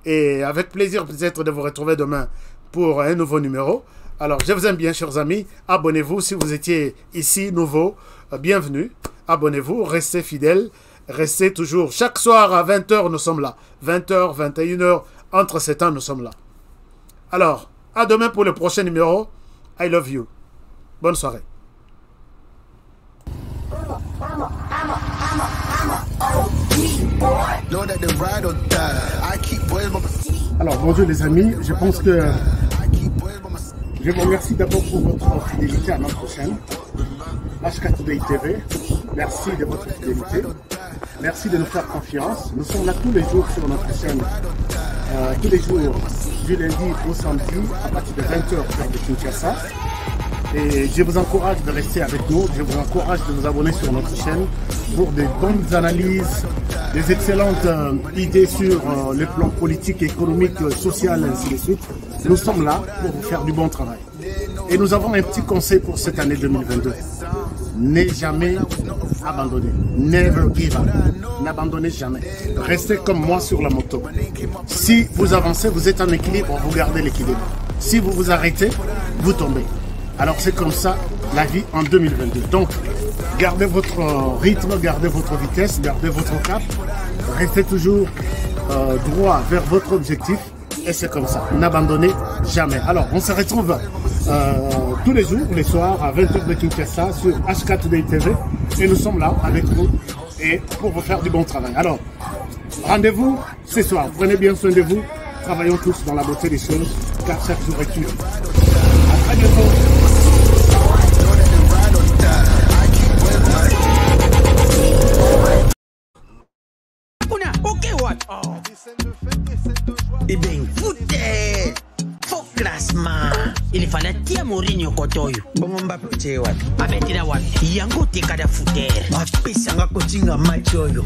Speaker 1: et avec plaisir peut-être de vous retrouver demain pour un nouveau numéro. Alors, je vous aime bien, chers amis. Abonnez-vous si vous étiez ici, nouveau. Bienvenue. Abonnez-vous, restez fidèles. Restez toujours. Chaque soir à 20h, nous sommes là. 20h, 21h, entre ces temps, nous sommes là. Alors, à demain pour le prochain numéro. I love you. Bonne soirée. Alors, bonjour les amis. Je pense que je vous remercie d'abord pour votre fidélité à notre chaîne, HK Today TV. Merci de votre fidélité. Merci de nous faire confiance. Nous sommes là tous les jours sur notre chaîne. Tous les jours, du lundi au samedi, à partir de 20h, sur de Kinshasa. Et je vous encourage de rester avec nous, je vous encourage de vous abonner sur notre chaîne pour des bonnes analyses, des excellentes idées sur le plan politique, économique, social, ainsi de suite. Nous sommes là pour vous faire du bon travail. Et nous avons un petit conseil pour cette année 2022. Ne jamais abandonner. Never give up. N'abandonnez jamais. Restez comme moi sur la moto. Si vous avancez, vous êtes en équilibre, vous gardez l'équilibre. Si vous vous arrêtez, vous tombez. Alors c'est comme ça la vie en 2022. Donc, gardez votre rythme, gardez votre vitesse, gardez votre cap. Restez toujours droit vers votre objectif. Et c'est comme ça. N'abandonnez jamais. Alors, on se retrouve tous les jours, les soirs, à 20h de Kinshasa sur HK Today TV. Et nous sommes là avec vous et pour vous faire du bon travail. Alors, rendez-vous ce soir. Prenez bien soin de vous. Travaillons tous dans la beauté des choses, car chaque jour est unique. À très bientôt.
Speaker 8: Eh bien, foutez! Faux classement! Il fallait tirer Mourinho Kotoyo. Bon, Mbappé, tu es what? Abetira what? Yango te kada fouter. Mbappé, sanga kotinga machoyo.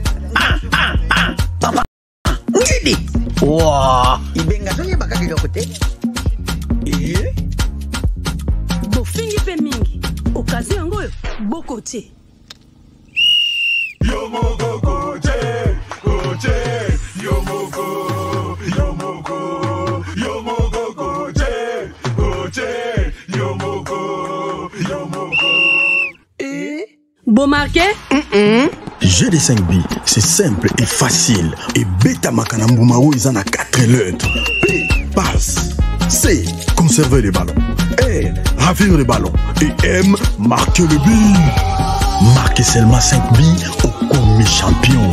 Speaker 8: Papa! Ngidi! Wow! Ibenga sonye baka kidokote?
Speaker 9: Bofingi pe mingi. Okazi yango yo, bokote.
Speaker 10: Yomogo goje, goje, yomogo, yomogo, yomogo goje, goje, yomogo, yomogo.
Speaker 9: Bon marqué?
Speaker 11: GD5B, c'est simple et facile. Et Beta Makanambumao, ils en a 4 lettres. P, passe. C, conserver les ballons. R, ravir les ballons. Et M, marquer le but. Marquez seulement 5 billes au commis champion.